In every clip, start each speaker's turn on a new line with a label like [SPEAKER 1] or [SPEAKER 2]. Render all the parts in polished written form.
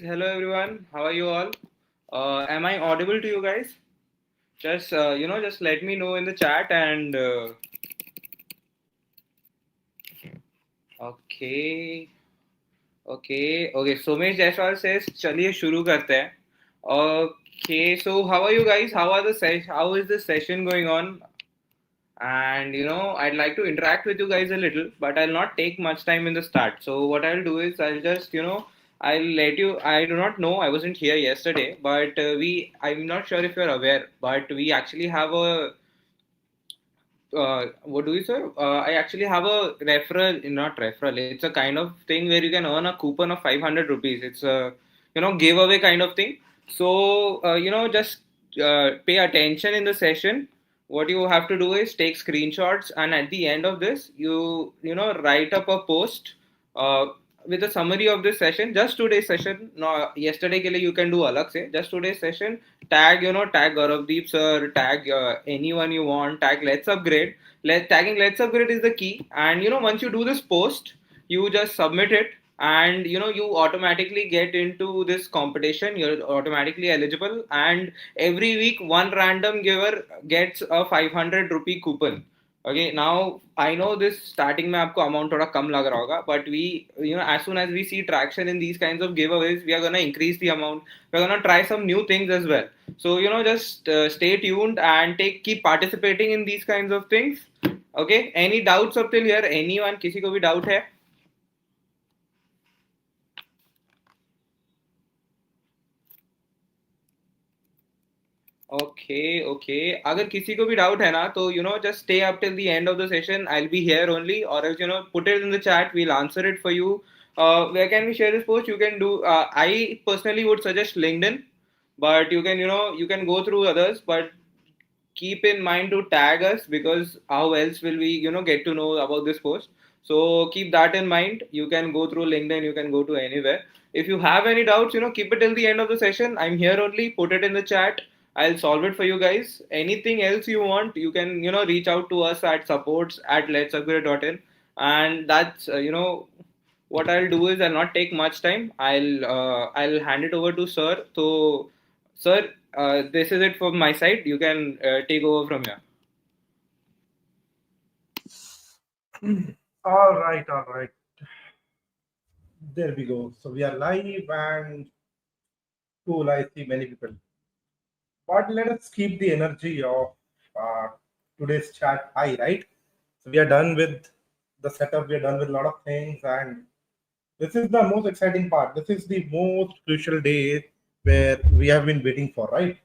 [SPEAKER 1] Hello everyone, how are you all? Am I audible to you guys? Just let me know in the chat and okay, okay. Somesh Jaiswal says, चलिए शुरू करते हैं. Okay, so how are you guys? How is the session going on? And I'd like to interact with you guys a little, but I'll not take much time in the start. So what I'll do is I'll just I'll let you. I do not know, I wasn't here yesterday, but I'm not sure if you're aware, but we actually have a what do we say? I actually have a referral, not referral. It's a kind of thing where you can earn a coupon of 500 rupees. It's a giveaway kind of thing. So just pay attention in the session. What you have to do is take screenshots, and at the end of this, write up a post uh, with a summary of this session. Just today's session. No, yesterday ke liye you can do alag se. Just today's session, tag Gauravdeep sir, tag anyone you want, tag LetsUpgrade. Tagging LetsUpgrade is the key, and once you do this post, you just submit it, and you automatically get into this competition. You're automatically eligible, and every week one random giver gets a 500 rupee coupon. Okay, now I know this starting में आपको amount थोड़ा कम लग रहा होगा, but we, as soon as we see traction in these kinds of giveaways, we are gonna increase the amount. We're gonna try some new things as well. So just stay tuned and keep participating in these kinds of things. Okay, any doubts up till here? Anyone? किसी को भी doubt है? Okay. अगर किसी को भी doubt है ना, तो just stay up till the end of the session. I'll be here only, or else put it in the chat. We'll answer it for you. Where can we share this post? You can do. I personally would suggest LinkedIn, but you can go through others. But keep in mind to tag us, because how else will we get to know about this post? So keep that in mind. You can go through LinkedIn. You can go to anywhere. If you have any doubts, keep it till the end of the session. I'm here only. Put it in the chat. I'll solve it for you guys. Anything else you want, you can reach out to us at supports@letsupgrade.in. And that's what I'll do is I'll not take much time. I'll hand it over to sir. So sir, this is it from my side. You can take over from here.
[SPEAKER 2] All right. There we go. So we are live and cool. I see many people. But let us keep the energy of today's chat high, right? So we are done with the setup. We are done with a lot of things, and this is the most exciting part. This is the most crucial day where we have been waiting for, right?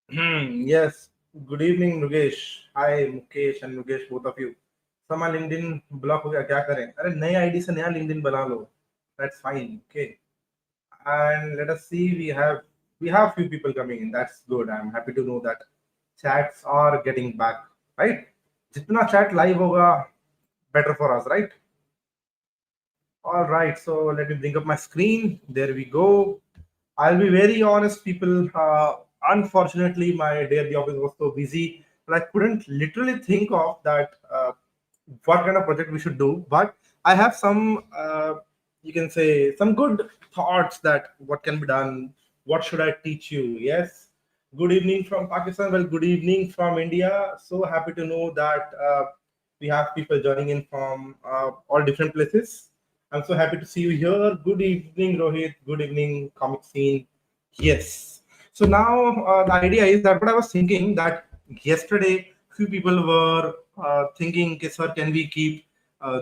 [SPEAKER 2] Yes. Good evening, Mukesh. Hi, Mukesh and Mukesh, both of you. समा LinkedIn block हो गया, क्या करें? अरे नए ID से नया LinkedIn बना लो. That's fine. Okay. And let us see. We have few people coming in. That's good. I'm happy to know that chats are getting back. Right? जितना chat live होगा, better for us, right? All right. So let me bring up my screen. There we go. I'll be very honest, people. Unfortunately, my day at the office was so busy, but I couldn't literally think of that what kind of project we should do. But I have some, you can say, some good thoughts that what can be done. What should I teach you? Yes. Good evening from Pakistan. Well, good evening from India. So happy to know that we have people joining in from all different places. I'm so happy to see you here. Good evening, Rohit. Good evening, comic scene. Yes. So now the idea is that what I was thinking that yesterday few people were thinking, okay, sir, can we keep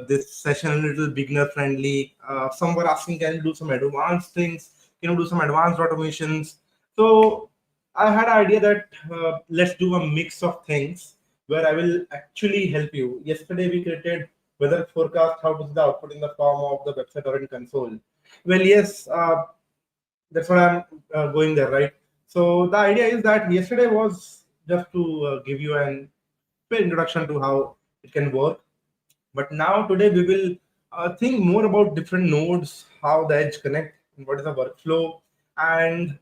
[SPEAKER 2] this session a little beginner friendly? Some were asking, can you do some advanced things? Can you do some advanced automations? So I had an idea that let's do a mix of things where I will actually help you. Yesterday we created weather forecast, how to see the output in the form of the website or in console. Well, yes, that's what I'm going there, right? So the idea is that yesterday was just to give you an introduction to how it can work. But now today we will think more about different nodes, how the edge connect, and what is the workflow. And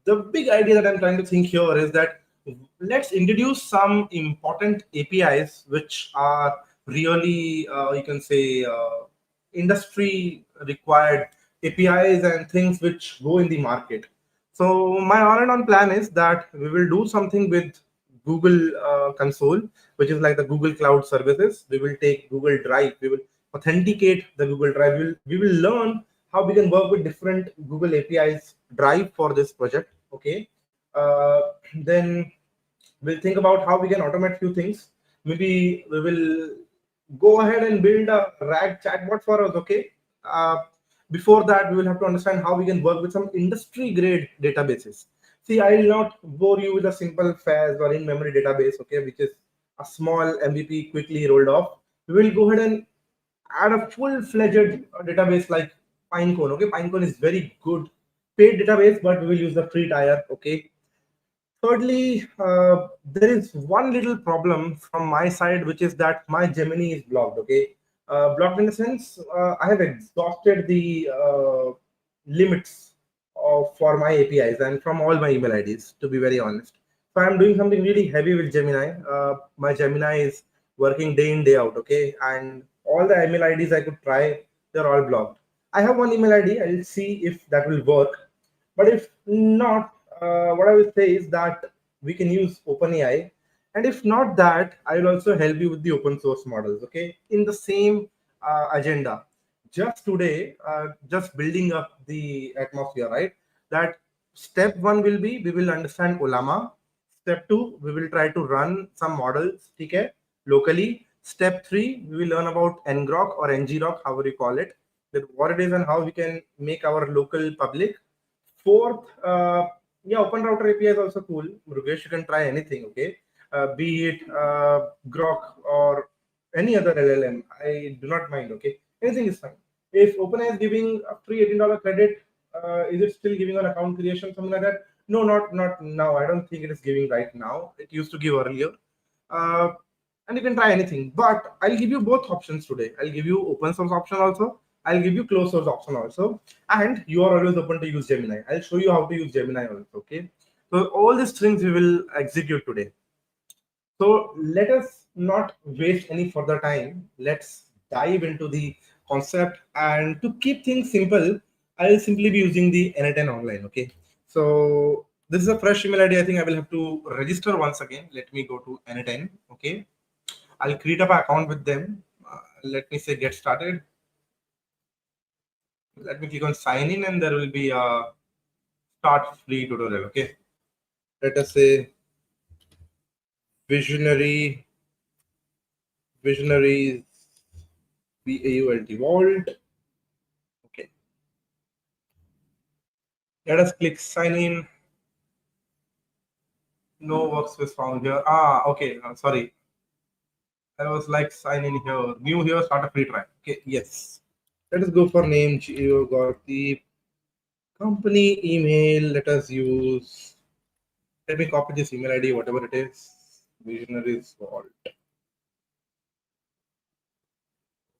[SPEAKER 2] the big idea that I'm trying to think here is that let's introduce some important APIs which are really, you can say, industry required APIs and things which go in the market. So my all and on plan is that we will do something with Google console, which is like the Google Cloud services. We will take Google Drive. We will authenticate the Google Drive. We will learn how we can work with different Google APIs Drive for this project. Okay. Then we'll think about how we can automate few things. Maybe we will go ahead and build a RAG chatbot for us. Okay. uh, Before that, we will have to understand how we can work with some industry grade databases. See, I will not bore you with a simple FAS or in memory database, okay, which is a small MVP quickly rolled off. We will go ahead and add a full-fledged database like Pinecone. Okay, Pinecone is very good paid database, but we will use the free tier. Okay. Thirdly, there is one little problem from my side, which is that my Gemini is blocked. Okay, blocked in the sense I have exhausted the limits for my APIs and from all my email IDs. To be very honest, so I'm doing something really heavy with Gemini. My Gemini is working day in day out. Okay, and all the email IDs I could try, they're all blocked. I have one email ID. I'll see if that will work. But if not, what I will say is that we can use OpenAI. And if not that, I will also help you with the open source models, okay? In the same agenda. Just today, just building up the atmosphere, right? That step one will be we will understand Ollama. Step two, we will try to run some models, okay, locally. Step three, we will learn about ngrok or ngrok, however you call it, that what it is and how we can make our local public. Fourth, yeah, Open Router API is also cool. Murugesh, you can try anything, okay? Be it Grok or any other LLM. I do not mind, okay? Anything is fine. If OpenAI is giving a free $18 credit, is it still giving on account creation, something like that? No, not now. I don't think it is giving right now. It used to give earlier. Uh, and you can try anything. But I'll give you both options today. I'll give you open source option also. I'll give you closed source option also. And you are always open to use Gemini. I'll show you how to use Gemini also. Okay. So all these things we will execute today. So let us not waste any further time. Let's dive into the concept. And to keep things simple, I'll simply be using the N10 online. Okay. So this is a fresh email ID. I think I will have to register once again. Let me go to N10. Okay. I'll create up an account with them. Let me say get started. Let me click on sign in and there will be a start free tutorial. Okay. Let us say visionaries VAULT vault. Okay. Let us click sign in. No workspace found here. Ah, okay. Sorry. I was like sign in here. New here, start a free trial. Okay, yes. Let us go for name. You got the company email. Let us use. Let me copy this email ID, whatever it is. Visionaries Vault.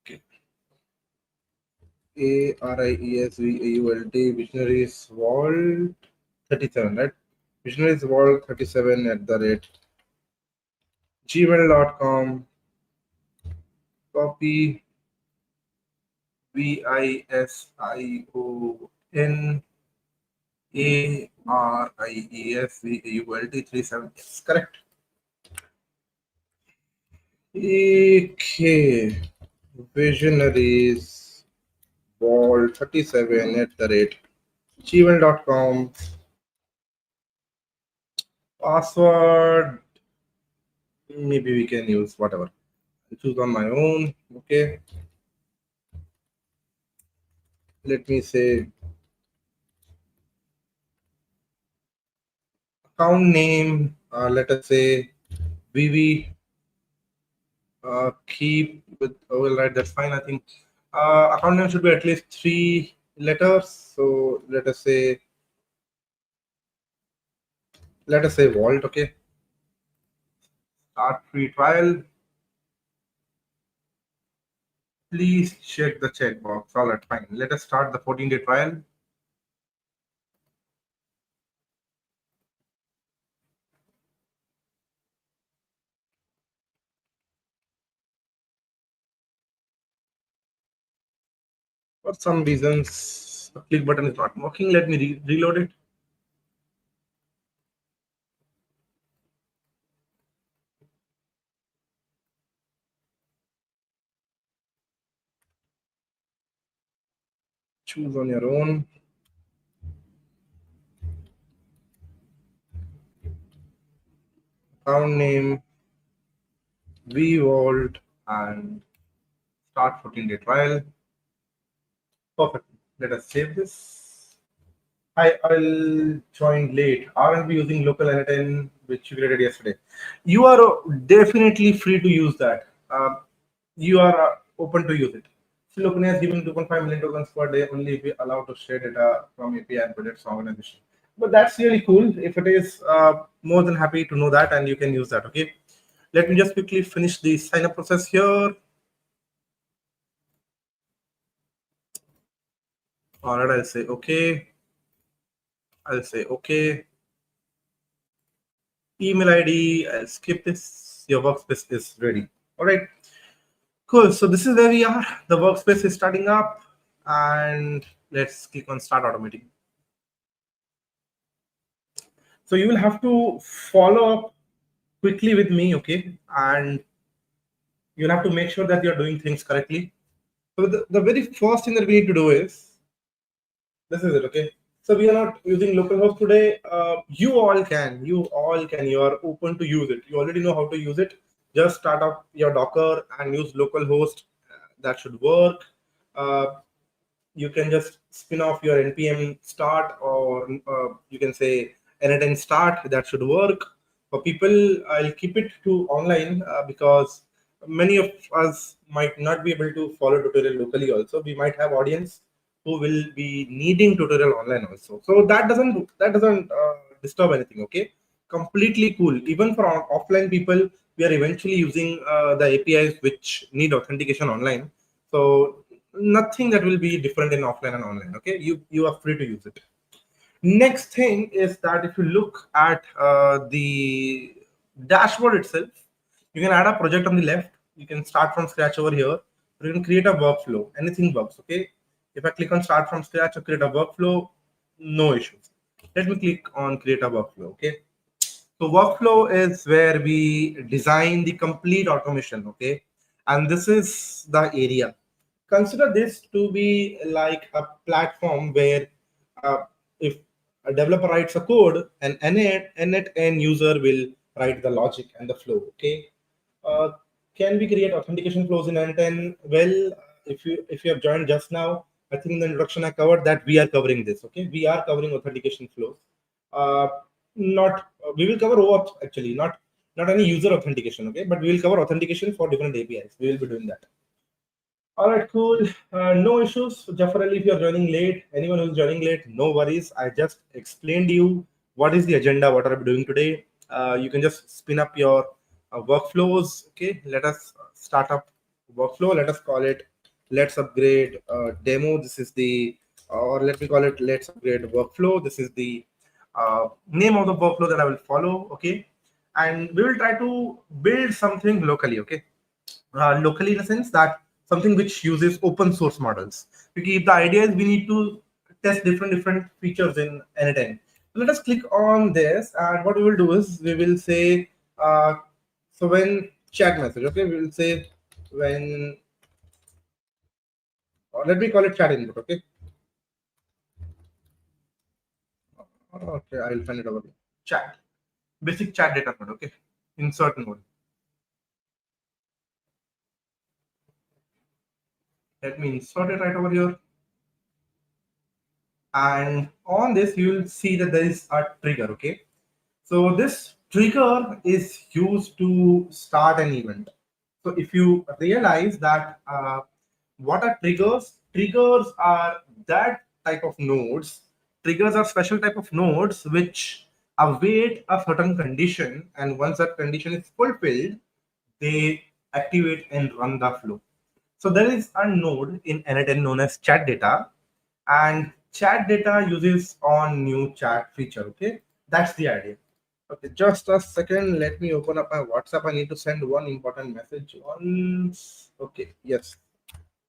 [SPEAKER 2] Okay. ARIESVAULT Visionaries Vault 37, right? Visionaries Vault 37 at the rate gmail.com. Copy VISIONARIESVAULT 37. Correct. Okay. Visionaries Vault 37 at the rate gmail.com. Password, maybe we can use whatever. I choose on my own. Okay. Let me say account name. Let us say VV. Keep with. Oh, well, right. That's fine. I think account name should be at least 3 letters. So let us say Vault. Okay. Start free trial. Please check the checkbox. All right, fine. Let us start the 14-day trial. For some reasons, the click button is not working. Let me reload it. Choose on your own. Account name, vvault, and start 14-day trial. Perfect. Let us save this. I'll join late. Aren't we using local N10 which you created yesterday? You are definitely free to use that. You are open to use it. So OpenAI is giving 2.5 million tokens per day only if we allowed to share data from API and projects organization. But that's really cool. If it is, more than happy to know that, and you can use that. Okay. Let me just quickly finish the sign up process here. All right, I'll say okay. I'll say okay. Email ID, I'll skip this. Your workspace is ready. All right, cool. So this is where we are. The workspace is starting up, and let's click on start automating. So you will have to follow up quickly with me, okay? And you'll have to make sure that you're doing things correctly. So the very first thing that we need to do is, this is it, okay? So we are not using localhost today. You all can. You are open to use it. You already know how to use it. Just start up your Docker and use localhost. That should work. You can just spin off your npm start, or you can say n10 start. That should work. For people, I'll keep it to online because many of us might not be able to follow tutorial locally. Also, we might have audience who will be needing tutorial online also. So that doesn't disturb anything. Okay, completely cool. Even for offline people, we are eventually using the APIs which need authentication online. So nothing that will be different in offline and online. Okay, you are free to use it. Next thing is that if you look at the dashboard itself, you can add a project on the left. You can start from scratch over here. You can create a workflow. Anything works. Okay. If I click on start from scratch or create a workflow, no issues. Let me click on create a workflow. Okay. So workflow is where we design the complete automation. Okay. And this is the area. Consider this to be like a platform where if a developer writes a code, an nnet end user will write the logic and the flow. Okay. Uh, can we create authentication flows in N10? Well, if you have joined just now, I think in the introduction I covered that we are covering this. Okay, we are covering authentication flows. Uh, not We will cover OAuth actually, not any user authentication. Okay, but we will cover authentication for different APIs. We will be doing that. All right, cool. No issues. Jafar Ali, if you're joining late, anyone who's joining late, no worries. I just explained you what is the agenda, what are we doing today. You can just spin up your workflows. Okay, let us start up workflow. Let us call it Let's Upgrade demo. This is the, or let me call it Let's Upgrade workflow. This is the name of the workflow that I will follow. Okay, and we will try to build something locally. Okay, locally in the sense that something which uses open source models. Because the idea is we need to test different features in N10. Let us click on this, and what we will do is we will say, so when chat message, okay, we will say when, or let me call it chat input, okay. Okay, I'll find it over here. Chat, basic chat data code, okay, insert node. Let me insert it right over here. And on this, you will see that there is a trigger, okay. So this trigger is used to start an event. So if you realize that what are triggers? Triggers are that type of nodes. Triggers are special type of nodes which await a certain condition, and once that condition is fulfilled, they activate and run the flow. So there is a node in N10 known as chat data, and chat data uses on new chat feature. Okay, that's the idea. Okay, just a second. Let me open up my WhatsApp. I need to send one important message once. Okay, yes,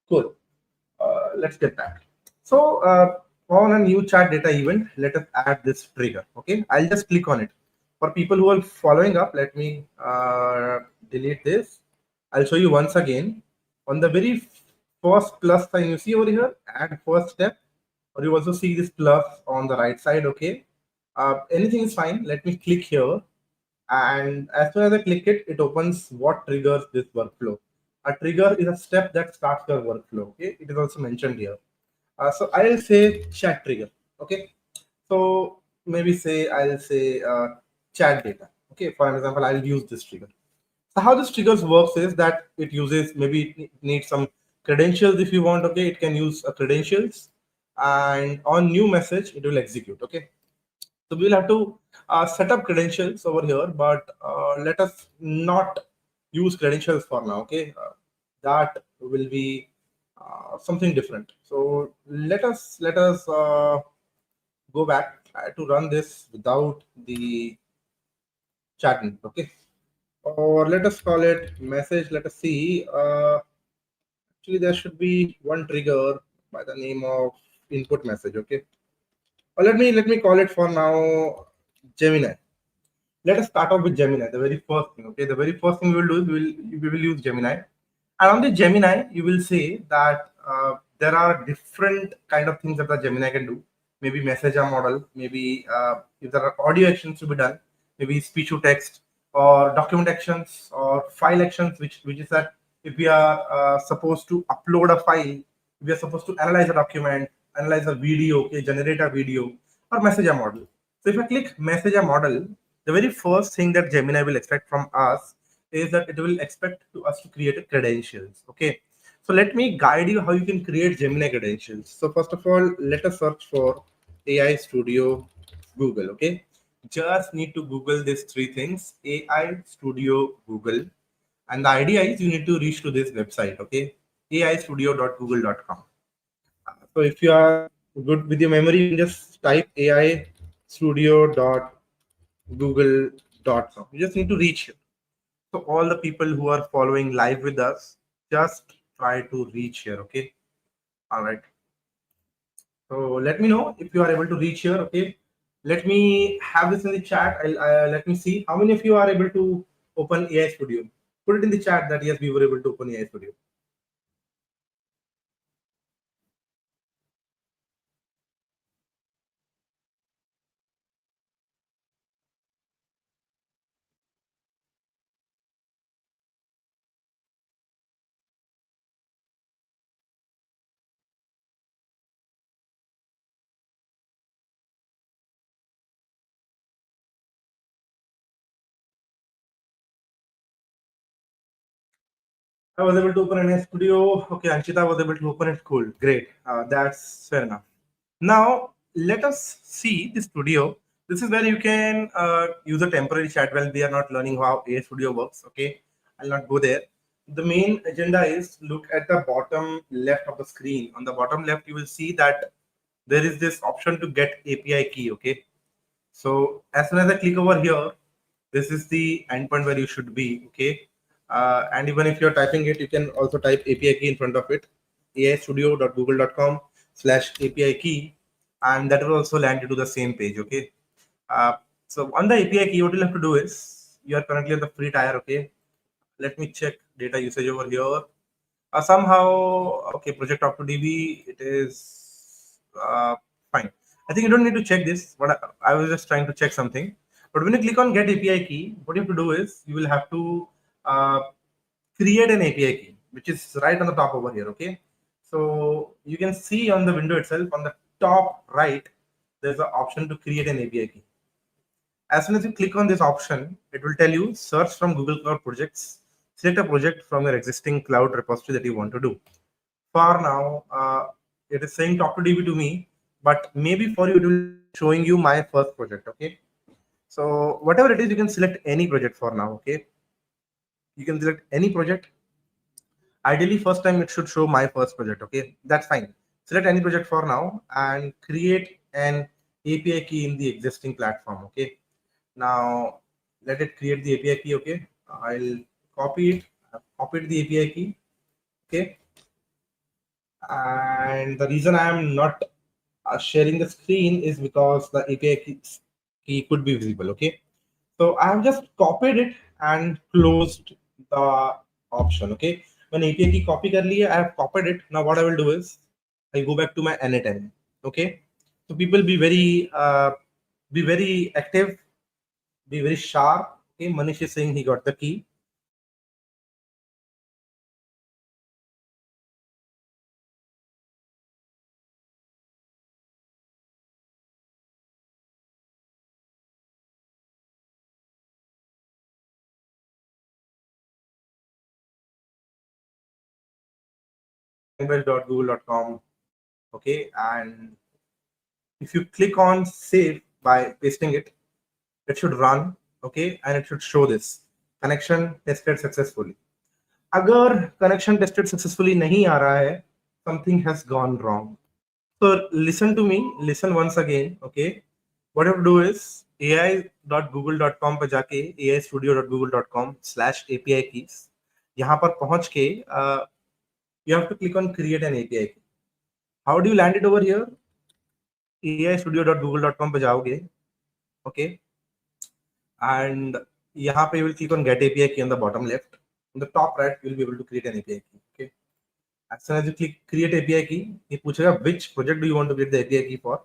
[SPEAKER 2] cool. Let's get back. So on a new chat data event, let us add this trigger. Okay, I'll just click on it. For people who are following up, let me delete this. I'll show you once again. On the very first plus sign you see over here, add first step, or you also see this plus on the right side. Okay, anything is fine. Let me click here, and as soon as I click it, it opens what triggers this workflow. A trigger is a step that starts your workflow. Okay, it is also mentioned here. So I'll say chat trigger. Okay, so maybe say I'll say chat data. Okay, for example, I'll use this trigger. So how this triggers works is that it uses, maybe it needs some credentials if you want. Okay, it can use credentials, and on new message it will execute. Okay, so we will have to set up credentials over here, but let us not use credentials for now. Okay, that will be something different. So let us go back, try to run this without the chatting. Okay, or let us call it message. Let us see. Actually, there should be one trigger by the name of input message. Okay, or let me call it for now Gemini. Let us start off with Gemini, the very first thing. Okay, the very first thing we will do is we will use Gemini. And on the Gemini, you will say that there are different kind of things that the Gemini can do. Maybe message a model, maybe if there are audio actions to be done, maybe speech to text, or document actions, or file actions, which is that if we are supposed to upload a file, we are supposed to analyze a document, analyze a video, okay, generate a video, or message a model. So if I click message a model, the very first thing that Gemini will expect from us is that it will expect to us to create a credentials. Okay, so let me guide you how you can create Gemini credentials. So first of all, let us search for AI Studio Google. Okay, just need to Google these three things: AI Studio Google, and the idea is you need to reach to this website. Okay, aistudio.google.com. So if you are good with your memory, you can just type aistudio.google.com. You just need to reach here. So all the people who are following live with us, just try to reach here. Okay, all right. So let me know if you are able to reach here. Okay, let me have this in the chat. Let me see how many of you are able to open AI Studio. Put it in the chat that yes, we were able to open AI Studio. I was able to open an studio. Okay, Anshita was able to open it. Cool, great. That's fair enough. Now let us see the studio. This is where you can use a temporary chat while we are not learning how AI Studio works. Okay, I'll not go there. The main agenda is look at the bottom left of the screen. On the bottom left, you will see that there is this option to get API key. Okay, so as soon as I click over here, this is the endpoint where you should be. Okay, and even if you're typing it, you can also type API key in front of it, aistudio.google.com/API key, and that will also land you to the same page. Okay, so on the API key, what you'll have to do is you are currently on the free tier. Okay, let me check data usage over here. Somehow, okay, project talk to DB, it is fine. I think you don't need to check this, but I was just trying to check something. But when you click on get API key, what you have to do is you will have to uh, create an API key, which is right on the top over here. Okay, so you can see on the window itself on the top right, there's an option to create an API key. As soon as you click on this option, it will tell you search from Google Cloud projects, select a project from your existing cloud repository that you want to do. For now, it is saying talk to DB to me, but maybe for you, it will showing you my first project. Okay. So whatever it is, you can select any project for now. Okay. You can select any project. Ideally, first time it should show my first project. Okay. That's fine. Select any project for now and create an API key in the existing platform. Okay. Now let it create the API key. Okay, I'll copy it. I've copied the API key. Okay, and the reason I am not sharing the screen is because the API key could be visible. Okay, so I have just copied it and closed the option. Okay, when API key copy kar liya, I have copied it. Now what I will do is I go back to my n8n. Okay, so people be very active, be very sharp. Okay, Manish is saying he got the key. Language.google.com. Okay, and if you click on save by pasting it, it should run. Okay, and it should show this connection tested successfully. अगर connection tested successfully नहीं आ रहा है, something has gone wrong. So listen to me, listen once again. Okay, what you have to do is ai.google.com पे जाके aistudio.google.com/API keys यहाँ पर पहुंच के you have to click on create an API key. How do you land it over here? aistudio.google.com पे जाओगे. Okay, and यहाँ पे you will click on get API key on the bottom left. On the top right, you will be able to create an API key. Okay, as soon as you click create API key, ये पूछेगा which project do you want to create the API key for.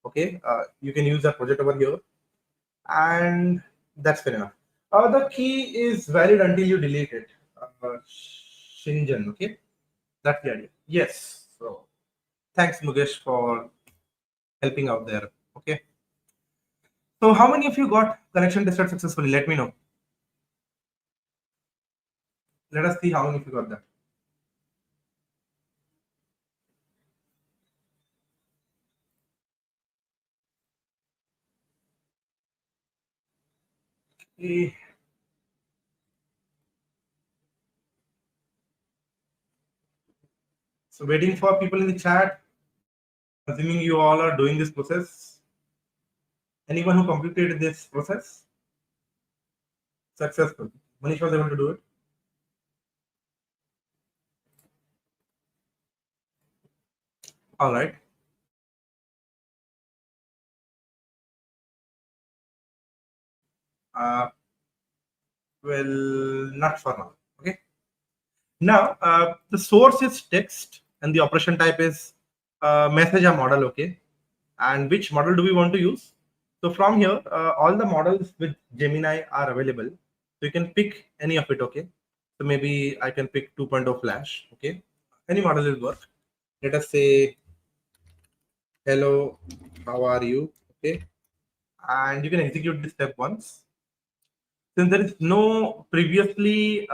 [SPEAKER 2] Okay, you can use that project over here, and that's fair enough. The key is valid until you delete it. Shinjan, okay, that's the idea. Yes. So thanks, Mukesh, for helping out there. Okay. So how many of you got connection tested successfully? Let me know. Let us see how many of you got that. Okay. So waiting for people in the chat. Assuming you all are doing this process. Anyone who completed this process? Successful. Manish was able to do it. All right. Well, not for now. Okay. Now, the source is text and the operation type is message a model. Okay. And which model do we want to use? So from here, all the models with Gemini are available. So you can pick any of it. Okay. So maybe I can pick 2.0 Flash. Okay. Any model will work. Let us say, hello, how are you? Okay. And you can execute this step once. Since there is no previously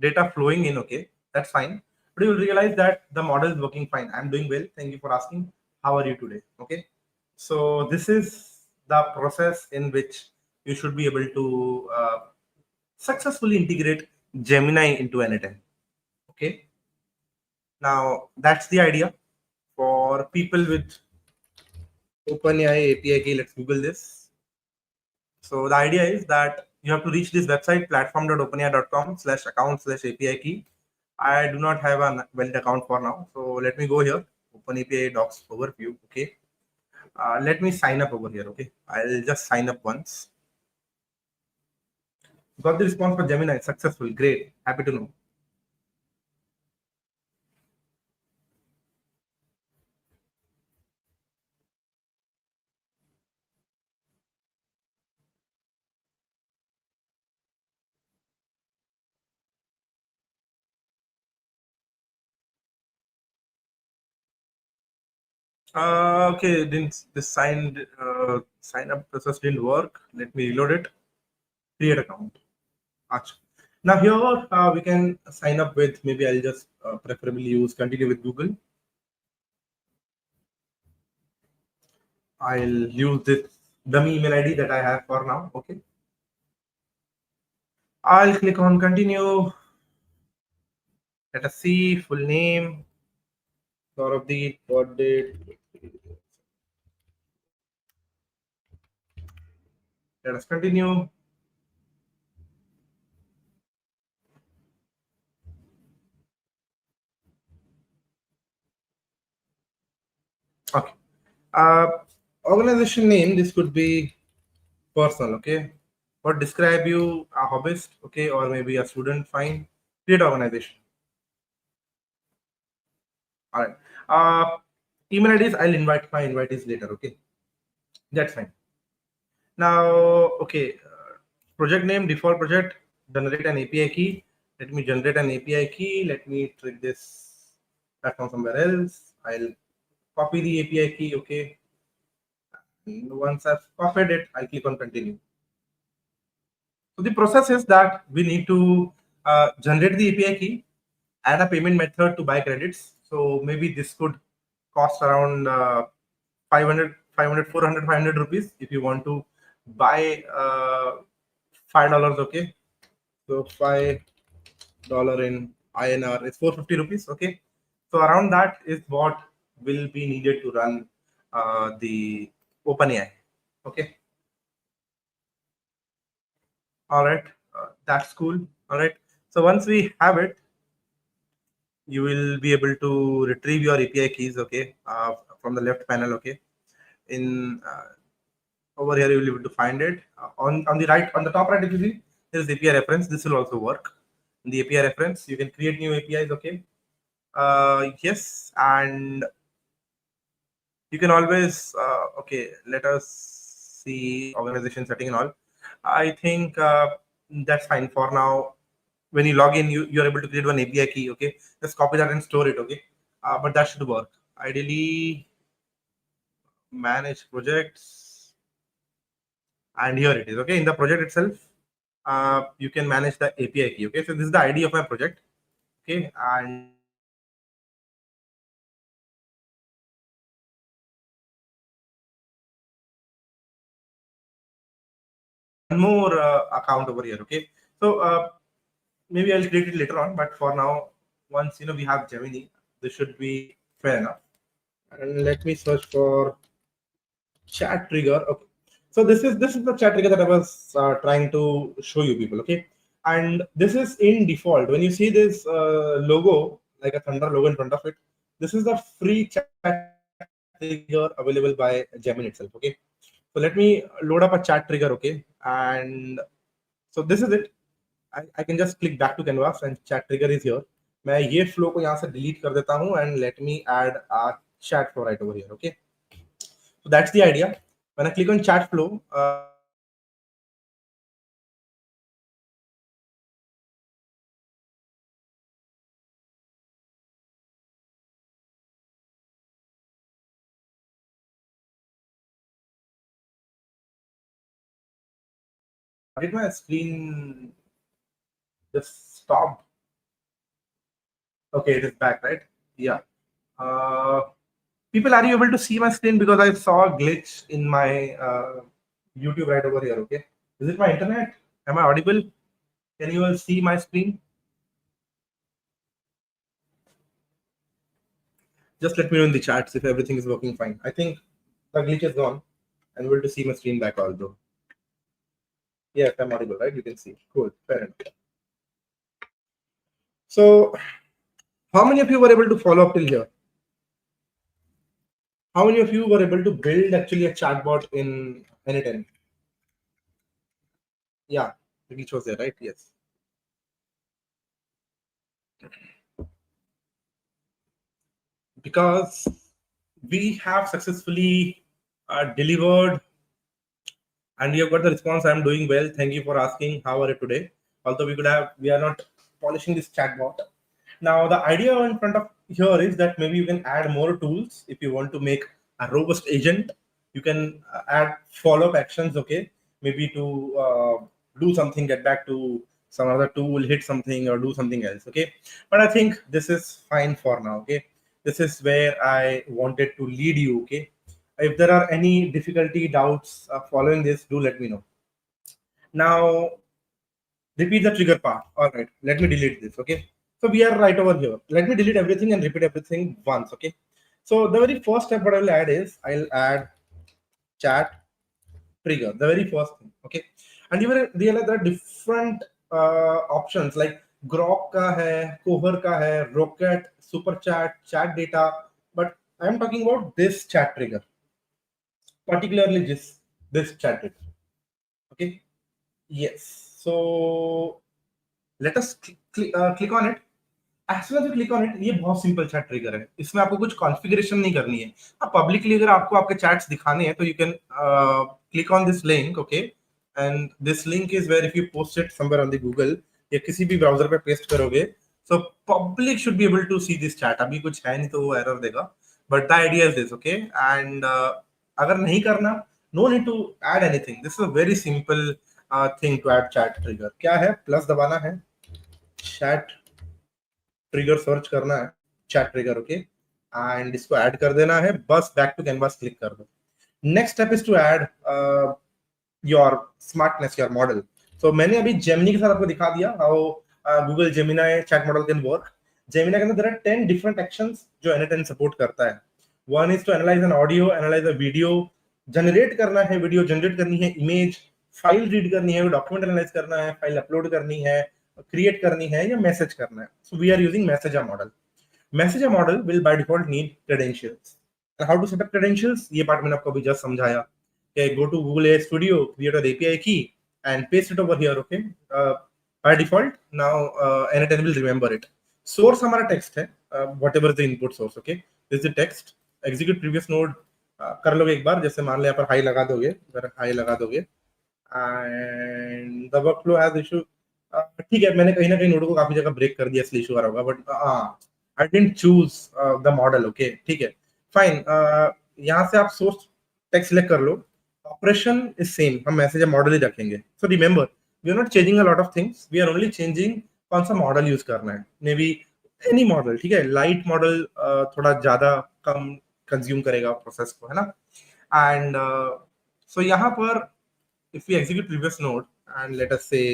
[SPEAKER 2] data flowing in, okay, that's fine. But you will realize that the model is working fine. I'm doing well. Thank you for asking. How are you today? Okay. So this is the process in which you should be able to successfully integrate Gemini into anything. Okay. Now that's the idea for people with OpenAI API key. Let's Google this. So the idea is that you have to reach this website platform.openai.com/account/API key. I do not have a valid account for now. So let me go here. OpenAPI docs overview. Okay. Let me sign up over here. Okay. I'll just sign up once. Got the response for Gemini. Successful. Great. Happy to know. Okay, didn't the sign up process didn't work. Let me reload it. Create account. Achha. Now here we can sign up with, maybe I'll just preferably use continue with Google. I'll use this dummy email ID that I have for now. Okay. I'll click on continue. Let us see full name. Saurabh dot date. Let us continue. Okay. Organization name, this could be personal, okay? What describe you, a hobbyist, okay, or maybe a student, fine. Create organization. All right. Email IDs, I'll invite my invitees later, okay? That's fine. Now, okay, project name, default project, generate an API key. Let me generate an API key. Let me trick this platform somewhere else. I'll copy the API key, okay? And once I've copied it, I'll click on continue. So the process is that we need to generate the API key, add a payment method to buy credits. So maybe this could cost around 500, 400, 500 rupees if you want to buy $5, okay? So $5 in INR is 450 rupees, okay? So around that is what will be needed to run the OpenAI, okay? All right, that's cool. All right, so once we have it, you will be able to retrieve your API keys, okay, from the left panel, okay. In over here, you will be able to find it on the right, on the top right. If you see, there is API reference. This will also work. In the API reference, you can create new APIs, okay. Yes, and you can always okay. Let us see organization setting and all. I think that's fine for now. When you log in, you're able to create one API key, okay. Just copy that and store it, okay. But that should work. Ideally, manage projects, and here it is, okay. In the project itself, you can manage the API key, okay. So this is the ID of my project, okay. And one more account over here, okay. So maybe I'll create it later on, but for now, once we have Gemini, this should be fair enough. And let me search for chat trigger, okay. So this is the chat trigger that I was trying to show you people, okay. And this is in default. When you see this logo, like a thunder logo in front of it, this is the free chat trigger available by Gemini itself, okay. So let me load up a chat trigger, okay. And so this is it. I can just click back to canvas and chat trigger is here. मैं ये flow को यहाँ से delete कर देता हूँ and let me add a chat flow right over here, okay. So that's the idea. When I click on chat flow, did my screen just stop? Okay, it is back, right? Yeah. People, are you able to see my screen? Because I saw a glitch in my YouTube right over here, okay. Is it my internet? Am I audible? Can you all see my screen? Just let me know in the chats if everything is working fine. I think the glitch is gone and we're able to see my screen back although. Yes, I'm audible, right? You can see. Cool. Fair enough. So, how many of you were able to follow up till here? How many of you were able to build actually a chatbot in N10? Yeah, the glitch was there, right? Yes. Because we have successfully delivered and you have got the response. I'm doing well. Thank you for asking. How are you today? Although we are not polishing this chatbot. Now, the idea in front of here is that maybe you can add more tools if you want to make a robust agent. You can add follow-up actions, okay? Maybe to do something, get back to some other tool, hit something, or do something else, okay? But I think this is fine for now, okay? This is where I wanted to lead you, okay? If there are any difficulty, doubts following this, do let me know. Now, repeat the trigger part. All right, let me delete this, okay? So we are right over here. Let me delete everything and repeat everything once, okay? So the very first step what I will add is I'll add chat trigger, the very first thing, okay? And you will realize there are different options like grok ka hai, cover ka hai, rocket, super chat, chat data, but I am talking about this chat trigger. particularly this chat trigger. Okay, yes. So let us click on it. As soon as you click on it, ये बहुत simple chat trigger है. इसमें आपको कुछ configuration नहीं करनी है. हाँ, पब्लिकली अगर आपको आपके चैट्स दिखाने हैं तो you can click on this link. Okay, and this link is where if you post it somewhere on the Google या किसी भी ब्राउजर पे पेस्ट करोगे, so public should be able to see this chat. अभी कुछ है नहीं तो वो एरर देगा, but the idea is this. Okay, and अगर नहीं करना, no need to add anything. This is a very simple thing to add chat trigger. क्या है? प्लस दबाना है, चैट ट्रिगर सर्च करना है, चैट ट्रिगर. ओके, एंड इसको ऐड कर देना है. बस बैक टू कैनवास क्लिक कर दो. Next step is to add your smartness, your model. So मैंने अभी जेमिनी के साथ आपको दिखा दिया how Google Gemini chat model can work. Gemini के अंदर देयर आर 10 डिफरेंट एक्शंस जो N10 सपोर्ट करता है. One is to analyse an audio, analyse a video, generate करना है वीडियो, जनरेट करनी है इमेज, फाइल रीड करनी है, डॉक्यूमेंट एनालाइज करना है, फाइल अपलोड करनी है, क्रिएट करनी है या मैसेज करना है. So we are using messenger model. Messenger model will by default need credentials. How to set up credentials, ये पार्ट मैंने आपको अभी जस्ट समझाया. Okay, go to Google AI Studio, create an API key, and paste it over here. Okay, by default, now N10 will remember it. Source हमारा text है, whatever the input source. Okay, this is the text. Execute previous node कर लोगे एक बार. जैसे मान लो यहाँ पर high लगा दोगे, अगर हाई लगा दोगे, and the workflow has issue. ठीक है, मैंने कहीं ना कहीं नोड को काफी जगह ब्रेक कर दिया, इसलिए इशू आ रहा होगा, but I didn't choose the model. Okay, ठीक है, फाइन. यहाँ से आप सोर्स टेक्स्ट सिलेक्ट कर लो. ऑपरेशन इज सेम, हम मैसेज मॉडल ही रखेंगे. So remember, we are not changing a lot of things, we are only changing कौन सा मॉडल यूज करना है. मे बी एनी मॉडल, ठीक है. लाइट मॉडल थोड़ा ज्यादा कम कंज्यूम करेगा प्रोसेस को, है ना. एंड सो यहाँ पर if we execute previous node and let us say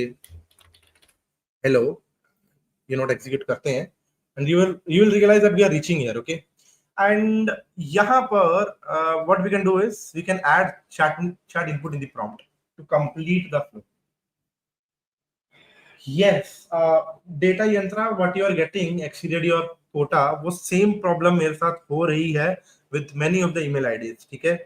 [SPEAKER 2] hello, ये node execute करते हैं, and you will realize that we are reaching here. Okay, and यहाँ पर what we can do is we can add chat input in the prompt to complete the flow. Yes, data यंत्रा, what you are getting exceeded your quota. वो same problem मेरे साथ हो रही है with many of the email IDs. ठीक है,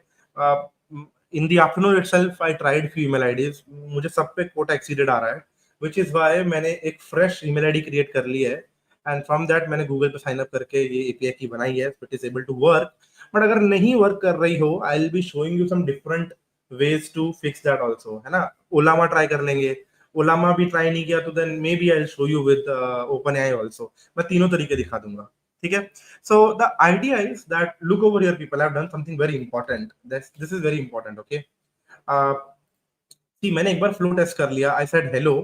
[SPEAKER 2] in the afternoon itself I tried few email IDs, मुझे सब पे quota exceeded आ रहा है, which is why मैंने एक fresh email ID create कर ली है, and from that मैंने Google पे sign up करके ये API की बनाई है, so it is able to work. but अगर नहीं work कर रही हो, I'll be showing you some different ways to fix that also, है ना. Ollama try कर लेंगे. Ollama भी try नहीं किया तो then maybe I'll show you with OpenAI also. मैं तीनों तरीके दिखा दूंगा, ठीक है. So the idea is that, look over here people, I've done something very important. This is very important. Okay, see, मैंने एक बार फ्लो टेस्ट कर लिया. I said hello,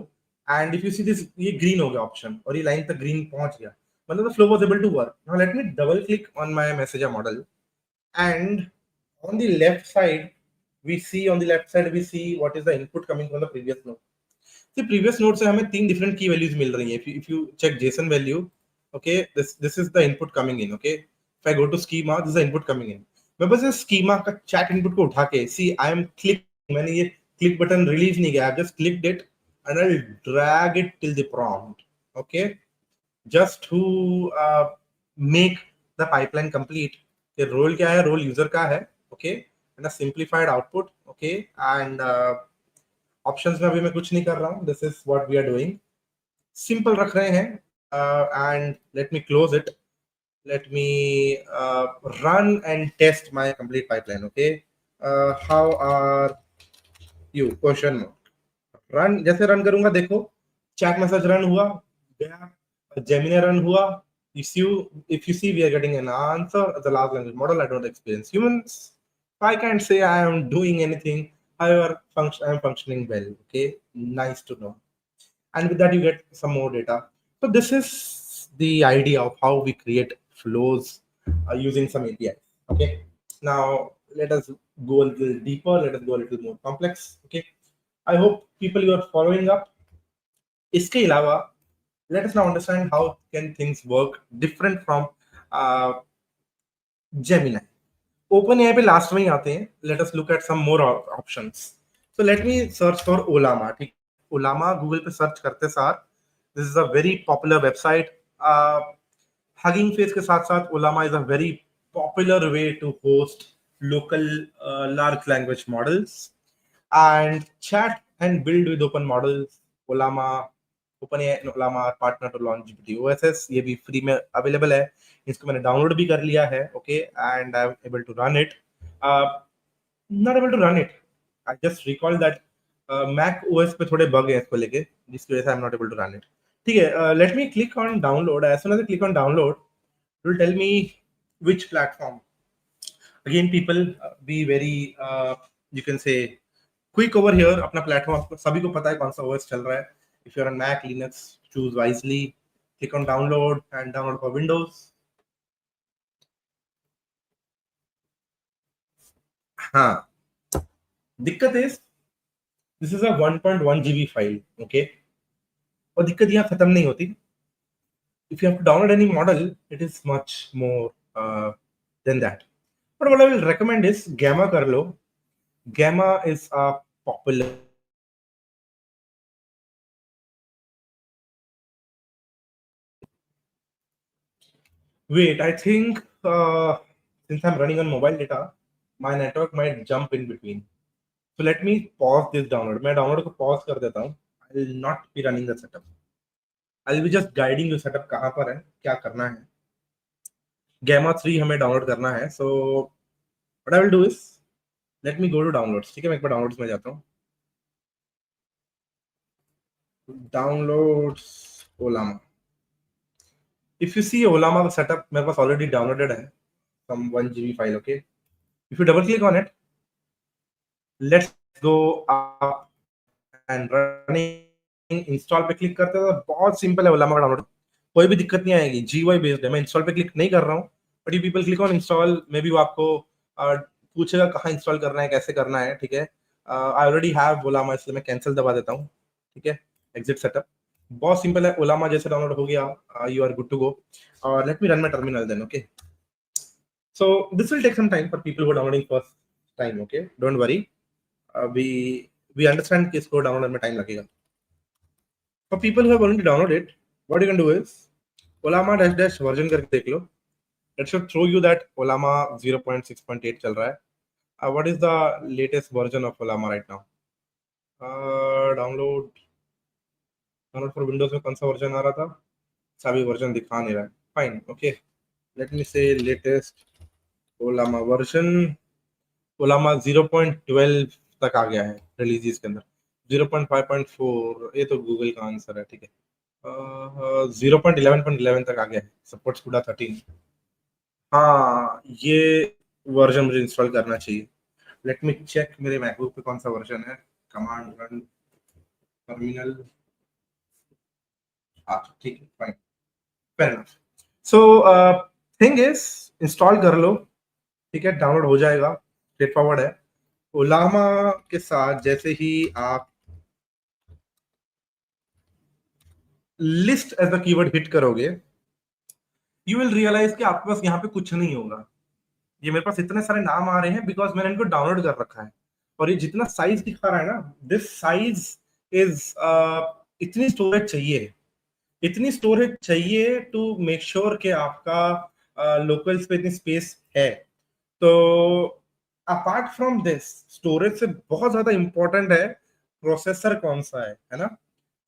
[SPEAKER 2] and if you see this, ये green हो गया option, और ये line तक green पहुंच गया, मतलब the flow was able to work. Now let me double click on my messenger model, and on the left side we see what is the input coming from the previous node. See, previous node से हमें 3 different key values मिल रही हैं. If you check JSON value, okay, this is the input coming in. Okay, if I go to schema, this is the input coming in. मैं बस इस schema का chat input को उठा के, see, I am click, मैंने ये click button release नहीं किया, I just clicked it and I will drag it till the prompt. Okay, just to make the pipeline complete. ये role क्या है? Role user का है. Okay, and a simplified output. Okay, and options में अभी मैं कुछ नहीं कर रहा हूँ. This is what we are doing, simple रख रहे हैं. And let me close it, let me run and test my complete pipeline. Okay, how are you, question mark. Run, जैसे रन करूंगा देखो, चैट मैसेज रन हुआ गया, Gemini run हुआ. if you see we are getting an answer. The large language model, I don't experience humans, I can't say I am doing anything. However, I am functioning well. Okay, nice to know. And with that, you get some more data. So this is the idea of how we create flows using some APIs. Okay, now let us go a little deeper. Let us go a little more complex. Okay, I hope people, you are following up. इसके अलावा, let us now understand how can things work different from Gemini. OpenAI पे last में ही आते हैं. Let us look at some more options. So let me search for Ollama. ठीक, Ollama Google पे search करते सार, this is a very popular website. Hugging Face के साथ साथ Ollama is a very popular way to host local large language models, and chat and build with open models. Ollama, OpenAI and Ollama are partner to launch GPT OSS. ये भी free में available है. इसको मैंने download भी कर लिया है. Okay, and I'm able to run it. Not able to run it. I just recall that Mac OS पे थोड़े bug है इसको लेके, जिसकी वजह से I'm not able to run it. ठीक है, let me click on download. As soon as I click on download, it will tell me which platform. Again, people, be very you can say quick over here. अपना platform आपको सभी को पता है कौन सा OS चल रहा है. If you're on Mac, Linux, choose wisely. Click on download and download for Windows. हाँ, दिक्कत is this is a 1.1 GB file, okay? और दिक्कत यहाँ खत्म नहीं होती. If you have to download any model, it is much more than that. But what I will recommend is Gamma कर लो. Gamma is a popular. Wait, I think since I'm running on mobile data, my network might jump in between. So let me pause this download. मैं download को pause कर देता हूँ. I will not be running the setup. I will be just guiding you setup कहाँ पर है, क्या करना है. Gamma 3 हमें download करना है. So what I will do is let me go to downloads. ठीक है, मैं एक बार downloads में जाता हूँ. Downloads Ollama. If you see Ollama का setup मेरे पास already downloaded है, some 1 GB file. Okay. If you double click on it, let's go up and running. Install पे क्लिक करते हैं तो बहुत सिंपल है ओलामा का डाउनलोड. कोई भी दिक्कत नहीं आएगी. GUI बेस्ड है. मैं इंस्टॉल पे क्लिक नहीं कर रहा हूँ, but you people click on install. May be वो आपको पूछेगा कहाँ इंस्टॉल करना है, कैसे करना है. ठीक है, आई ऑलरेडी हैव ओलामा, इसलिए मैं कैंसिल दबा देता हूँ. ठीक है, एग्जिट सेटअप. बहुत सिंपल है. ओलामा जैसे डाउनलोड हो गया, you are good to go. और let me run my terminal then. Okay, so this will take some time for people who are downloading first time. Okay, don't worry. We understand कि इसको download में time लगेगा. For people who have already downloaded, what you can do is Ollama dash version करके देख लो. It should throw you that Ollama 0.6.8 चल रहा है. What is the latest version of Ollama right now? Download for Windows में कौन सा version आ रहा था? सभी वर्जन दिखा नहीं रहा है. Fine, okay. Let me say latest Ollama version. Ollama 0.12 तक आ गया है रिलीज के अंदर. 0.5.4 ये तो गूगल का आंसर है. ठीक है, 0.11.11 तक आ गया है. सपोर्ट्स पूरा 13. हाँ, ये वर्जन मुझे इंस्टॉल करना चाहिए. लेट मी चेक मेरे मैकबुक पे कौन सा वर्जन है. Command run terminal. हाँ, ठीक है, fine, fair enough. So thing is install कर लो. ठीक है, डाउनलोड हो जाएगा. स्ट्रेट फॉरवर्ड है. ओलामा के साथ जैसे ही आप list as the keyword hit करोगे, यू विल रियलाइज कि आपके पास यहाँ पे कुछ नहीं होगा. ये मेरे पास इतने सारे नाम आ रहे हैं बिकॉज मैंने इनको डाउनलोड कर रखा है. और ये जितना साइज दिखा रहा है ना, दिस साइज इज इतनी स्टोरेज चाहिए. इतनी स्टोरेज चाहिए टू मेक श्योर कि आपका लोकल्स पे इतनी स्पेस है. तो अपार्ट फ्रॉम दिस, स्टोरेज से बहुत ज्यादा इंपॉर्टेंट है प्रोसेसर कौन सा है ना.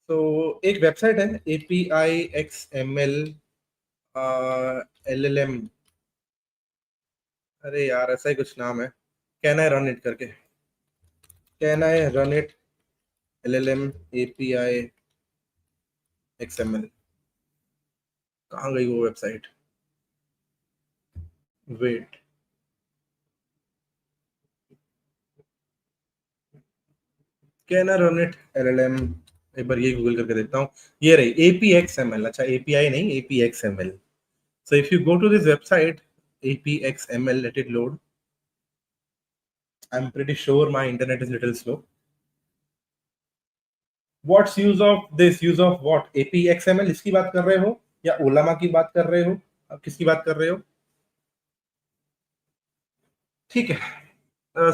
[SPEAKER 2] तो एक वेबसाइट है API XML LLM. अरे यार, ऐसा ही कुछ नाम है. कैन आई रन इट करके. Can I run it LLM API XML. कहाँ गई वो website? Wait, can I run it LLM. एक बार ये गूगल करके देखता हूँ. ये रही API XML. अच्छा, API नहीं, API XML. So if you go to this website API XML, let it load. I'm pretty sure my internet is little slow. What's use of this? Use of what? API XML इसकी बात कर रहे हो या ओलामा की बात कर रहे हो? आप किसकी बात कर रहे हो? ठीक है.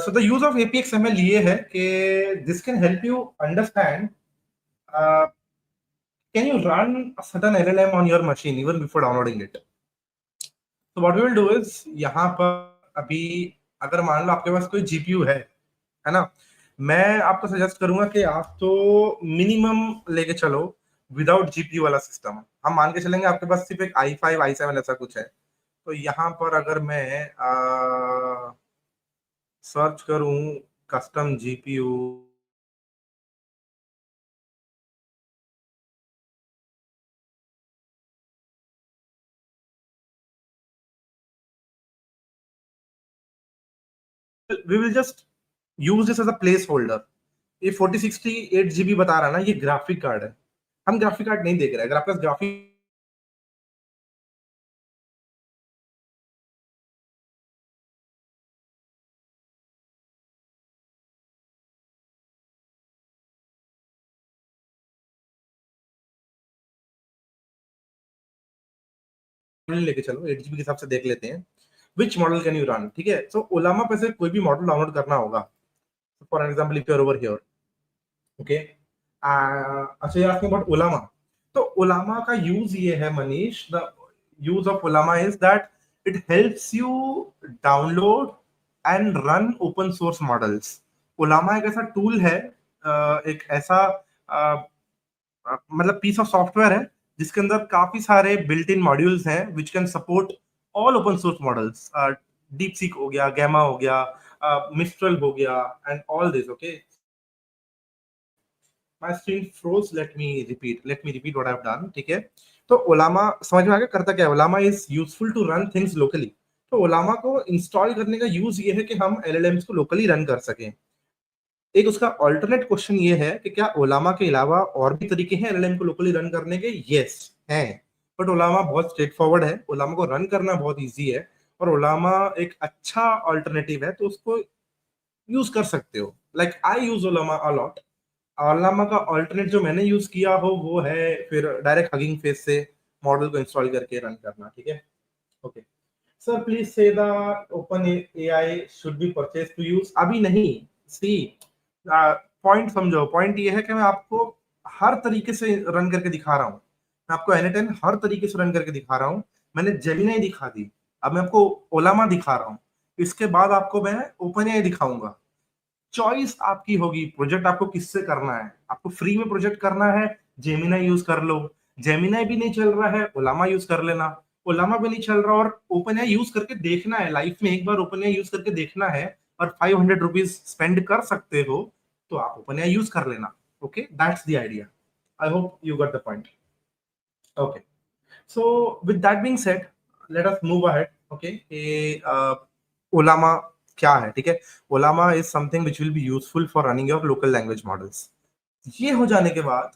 [SPEAKER 2] So the use of API XML ये है कि this can help you understand can you run a certain LLM on your machine even before downloading it. So what we will do is यहाँ पर अभी अगर मान लो आपके पास कोई जीपीयू है ना, मैं आपको सजेस्ट करूंगा कि आप तो मिनिमम लेके चलो विदाउट जीपीयू वाला सिस्टम। हम मान के चलेंगे आपके पास सिर्फ एक i5 i7 ऐसा कुछ है, तो यहाँ पर अगर मैं सर्च करूं custom GPU, we will just use this as a place holder. ये 4068 GB बता रहा है ना, ये ग्राफिक कार्ड है। हम ग्राफिक कार्ड नहीं देख रहे। अगर आपके पास ग्राफिक लेके चलो 8 GB के हिसाब से देख लेते हैं which model can you run. ठीक है, सो ओलामा पे से कोई भी मॉडल डाउनलोड करना होगा। For example if you are over here, okay, अच्छा ये आस्किंग अबाउट ओलामा। तो ओलामा का यूज ये है Manish, the use of Ollama is that it helps you download and run open source models. Ollama एक ऐसा टूल है, एक ऐसा मतलब पीस ऑफ सॉफ्टवेयर है जिसके अंदर काफी सारे बिल्ट इन मॉड्यूल्स हैं which can support all open source models. DeepSeek हो गया, गैमा हो गया, मिस्ट्रल हो गया and all this. Okay, my screen froze, let me repeat what I have done. ठीक है, तो ओलामा समझ में आ गया करता क्या है। Ollama is useful to run things locally. तो ओलामा को इंस्टॉल करने का यूज ये है कि हम एलएलएम्स को लोकली रन कर सकें। एक उसका ऑल्टरनेट क्वेश्चन ये है कि क्या ओलामा के अलावा और भी तरीके हैं एलएलएम को लोकली रन करने के? यस हैं, बट ओलामा बहुत स्ट्रेट फॉरवर्ड है, ओलामा को रन करना बहुत इजी है, और ओलामा एक अच्छा ऑल्टरनेटिव है, तो उसको यूज कर सकते हो। Like I use Ollama a lot. Ollama का ऑल्टरनेट जो मैंने यूज किया हो वो है फिर डायरेक्ट हगिंग फेस से मॉडल को इंस्टॉल करके रन करना। ठीक है, okay sir please say the open AI should be purchase to use. अभी नहीं, सी पॉइंट समझो। पॉइंट ये है कि मैं आपको हर तरीके से रन करके दिखा रहा हूँ। मैं आपको एन हर तरीके से रन करके दिखा रहा हूँ। मैंने जेमिनाई दिखा दी, अब मैं आपको ओलामा दिखा रहा हूँ, इसके बाद आपको मैं ओपन एआई दिखाऊंगा। चॉइस आपकी होगी प्रोजेक्ट आपको किससे करना है। आपको फ्री में प्रोजेक्ट करना है, जेमिनाई यूज कर लो। जेमिनाई भी नहीं चल रहा है, ओलामा यूज कर लेना। ओलामा भी नहीं चल रहा और ओपन एआई यूज करके देखना है, लाइफ में एक बार ओपन एआई यूज करके देखना है और 500 रुपीज स्पेंड कर सकते हो, तो आप ओपन एआई यूज कर लेना। Okay, that's the idea. I hope you got the point. Okay, so with that being said, let us move ahead. Okay, Ollama क्या है? ठीक है, Ollama is something which will be useful for running your local language models. ये हो जाने के बाद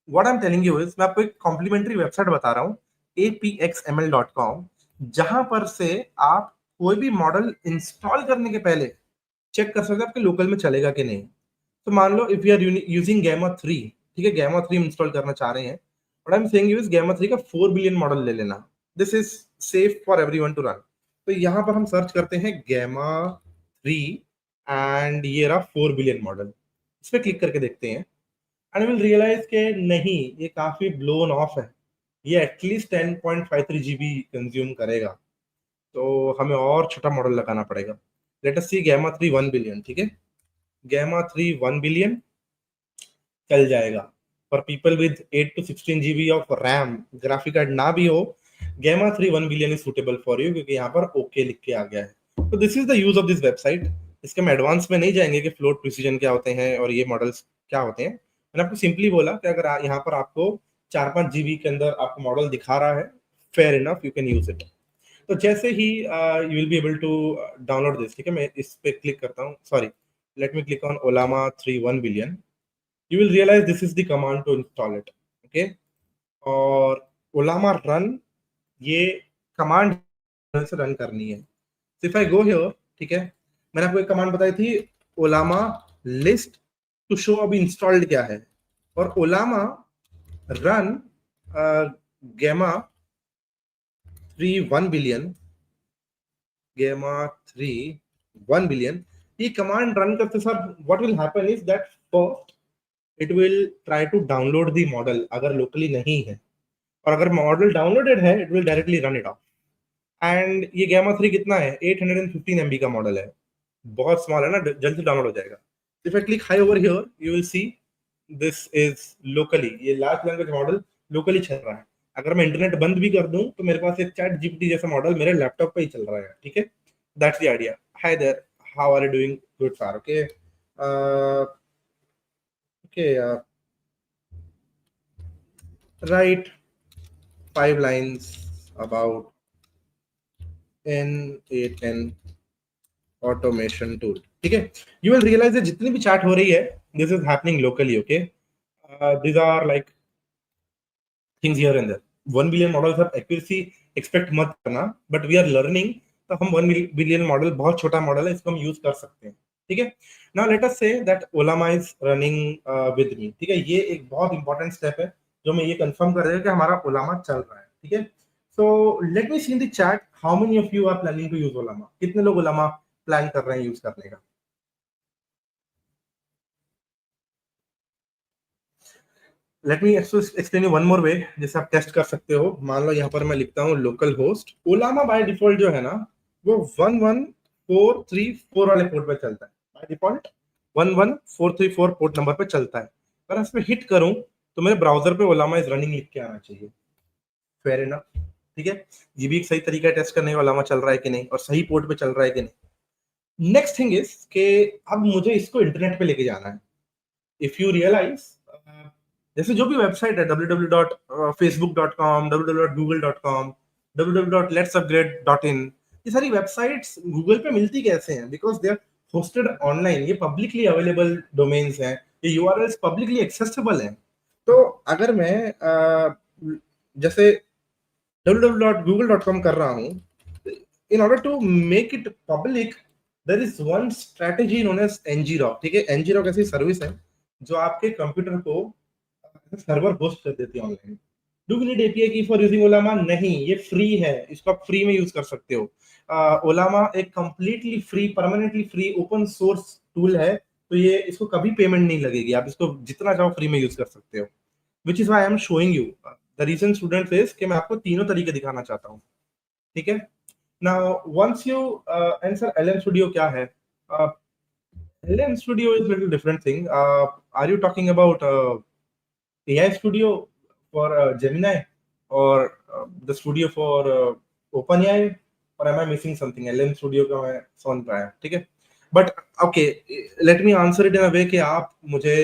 [SPEAKER 2] what I am telling you is, मैं आपको एक कॉम्प्लीमेंट्री वेबसाइट बता रहा हूँ, apxml.com, जहां पर से आप कोई भी मॉडल इंस्टॉल करने के पहले चेक कर सकते हो आपके लोकल में चलेगा कि नहीं। तो मान लो if you are using Gemma 3, ठीक है, गैमा 3 इंस्टॉल करना चाह रहे हैं, but I am saying you is Gemma 3 का 4 बिलियन मॉडल ले लेना। This is safe for everyone to run. तो यहाँ पर हम सर्च करते हैं गैमा 3 एंड ये रहा 4 बिलियन मॉडल। इस पर क्लिक करके देखते हैं एंड विल रियलाइज के नहीं, ये काफी ब्लोन ऑफ है, ये एटलीस्ट 10.53 GB कंज्यूम करेगा, तो हमें और छोटा मॉडल लगाना पड़ेगा। Let us see Gemma 3 1 billion. ठीक है, गैमा 3 1 बिलियन चल जाएगा for people with 8 to 16 GB of RAM, graphic card ना भी हो, Gemma 3 1 billion is suitable for you, क्योंकि यहाँ पर ओके लिख के आ गया है। तो this is the use of this website. इसके हम एडवांस में नहीं जाएंगे कि फ्लोट प्रिसीजन क्या होते हैं और ये मॉडल्स क्या होते हैं। मैंने आपको सिंपली बोला कि अगर यहाँ पर आपको 4-5 GB के अंदर आपको मॉडल दिखा रहा है, fair enough, you can use it. तो जैसे ही you will be able to download this. ठीक है, मैं इस पे क्लिक करता हूँ, sorry, let me click on Ollama 3 1 billion. you will realize this is the command to install it. Okay, और ओलामा रन, ये कमांड से रन करनी है। इफ आई गो हियर, ठीक है, मैंने आपको एक कमांड बताई थी, ओलामा लिस्ट टू शो अभी इंस्टॉल्ड क्या है, और Ollama run Gemma 3 1 billion, Gemma 3 1 billion. ये कमांड रन करते sir what will happen is that first it will try to download the model अगर लोकली नहीं है, और अगर मॉडल डाउनलोडेड है it will directly run it off. And ये Gemma 3 कितना है? 815 MB का मॉडल है। बहुत स्मॉल है ना, जल्दी डाउनलोड हो जाएगा। If I click high over here you will see this is locally, ये लार्ज लैंग्वेज मॉडल लोकली चल रहा है। अगर मैं इंटरनेट बंद भी कर दूं तो मेरे पास एक चैट जीपीटी जैसा मॉडल मेरे लैपटॉप पे ही चल रहा है, ठीक है। That's the idea. Hi there, how are you doing? Good sir, okay. Okay, write 5 lines about N8N automation tool, ठीक है। यू विल रियलाइज जितनी भी चैट हो रही है this is happening locally, okay. These are like things here and there. 1 billion model सब accuracy expect मत करना, बट वी आर लर्निंग। तो हम 1 बिलियन मॉडल बहुत छोटा मॉडल है, इसको हम यूज कर सकते हैं, ठीक है। Now let us say that ओलामा is running with me, ठीक है। ये एक बहुत इंपॉर्टेंट स्टेप है जो मैं ये कंफर्म कर रहा हूं कि हमारा ओलामा चल रहा है, ठीक है। So let me see in the chat how many of you are planning to use Ollama. कितने लोग ओलामा प्लान कर रहे हैं यूज करने का? Let me explain you one more way जिससे आप टेस्ट कर सकते हो। मान लो यहाँ पर मैं लिखता हूँ लोकल होस्ट ओलामा, बाय डिफॉल्ट जो है ना वो 11434 वाले पोर्ट पे चलता है। बाय डिफॉल्ट 11434 पोर्ट नंबर पे चलता है। अगर इस पे हिट करूं तो मेरे ब्राउजर पे ओलामा इज रनिंग लिख के आना चाहिए। फेयर इनफ, ठीक है। ये भी एक सही तरीका है टेस्ट करने का ओलामा चल रहा है कि नहीं और सही पोर्ट पे चल रहा है कि नहीं। नेक्स्ट थिंग इज कि अब मुझे इसको इंटरनेट पे लेके जाना है। इफ यू रियलाइज जैसे जो भी वेबसाइट है www.facebook.com, www.google.com, www.letsupgrade.in, ये सारी वेबसाइट्स गूगल पे मिलती कैसे हैं? Because they are hosted online, ये पब्लिकली अवेलेबल डोमेन्स हैं, ये यूआरएल्स पब्लिकली एक्सेसिबल हैं। तो अगर मैं जैसे www.google.com कर रहा हूँ, in order to make it public there is one strategy known as ngrok, ठीक है। ngrok ऐसी सर्विस है जो आपके कंप्यूटर को सर्वर होस्ट कर देती है online. Do we need API की फॉर यूजिंग ओलामा? नहीं, ये फ्री है, इसको आप फ्री में यूज कर सकते हो। ओलामा एक completely free, permanently free open source tool है, तो ये इसको कभी पेमेंट नहीं लगेगी, आप इसको जितना चाहो फ्री में यूज कर सकते हो। Which is why I am showing you the reason student is कि मैं आपको तीनों तरीके दिखाना चाहता हूँ, ठीक है। Now once you answer LM studio क्या है? LM studio is little different thing. Are you talking about AI Studio for Gemini, or the studio for OpenAI, or am I missing something? LM Studio का मैं समझ पाया, ठीक है। But okay, let me answer it in a way कि आप मुझे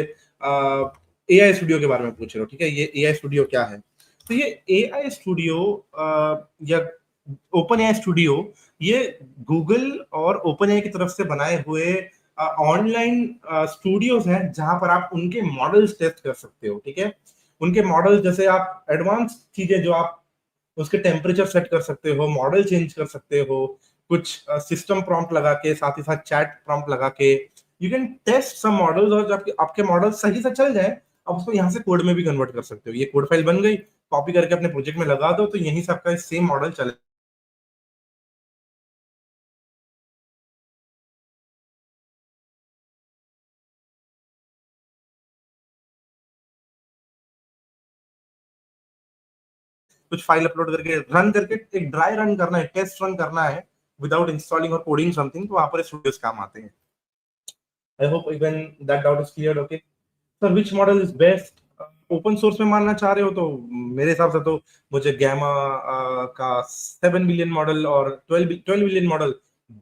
[SPEAKER 2] AI studio के बारे में पूछ रहे हो, ठीक है। ये AI स्टूडियो क्या है? तो ये AI स्टूडियो या ओपन AI स्टूडियो, ये गूगल और ओपन AI की तरफ से बनाए हुए ऑनलाइन स्टूडियोज हैं जहां पर आप उनके मॉडल्स टेस्ट कर सकते हो, ठीक है। उनके मॉडल्स जैसे आप एडवांस चीजें जो आप उसके टेम्परेचर सेट कर सकते हो, मॉडल चेंज कर सकते हो, कुछ सिस्टम प्रॉम्प्ट लगा के, साथ ही साथ चैट प्रॉम्प्ट लगा के you can test some models, और जब आपके मॉडल सही से चल जाए आप उसको यहाँ से कोड में भी कन्वर्ट कर सकते हो। ये कोड फाइल बन गई, कॉपी करके अपने प्रोजेक्ट में लगा दो तो यहीं से आपका सेम मॉडल चले। कुछ फाइल अपलोड करके रन करके एक ड्राई रन करना है, टेस्ट रन करना है विदाउट इंस्टॉलिंग और कोडिंग समथिंग, तो वहां पर स्टूडियोज काम आते हैं। I hope even that doubt is clear, okay. Sir which model is best? Open source में मानना चाह रहे हो तो मेरे हिसाब से तो मुझे गैमा का 7 बिलियन मॉडल और 12 बिलियन मॉडल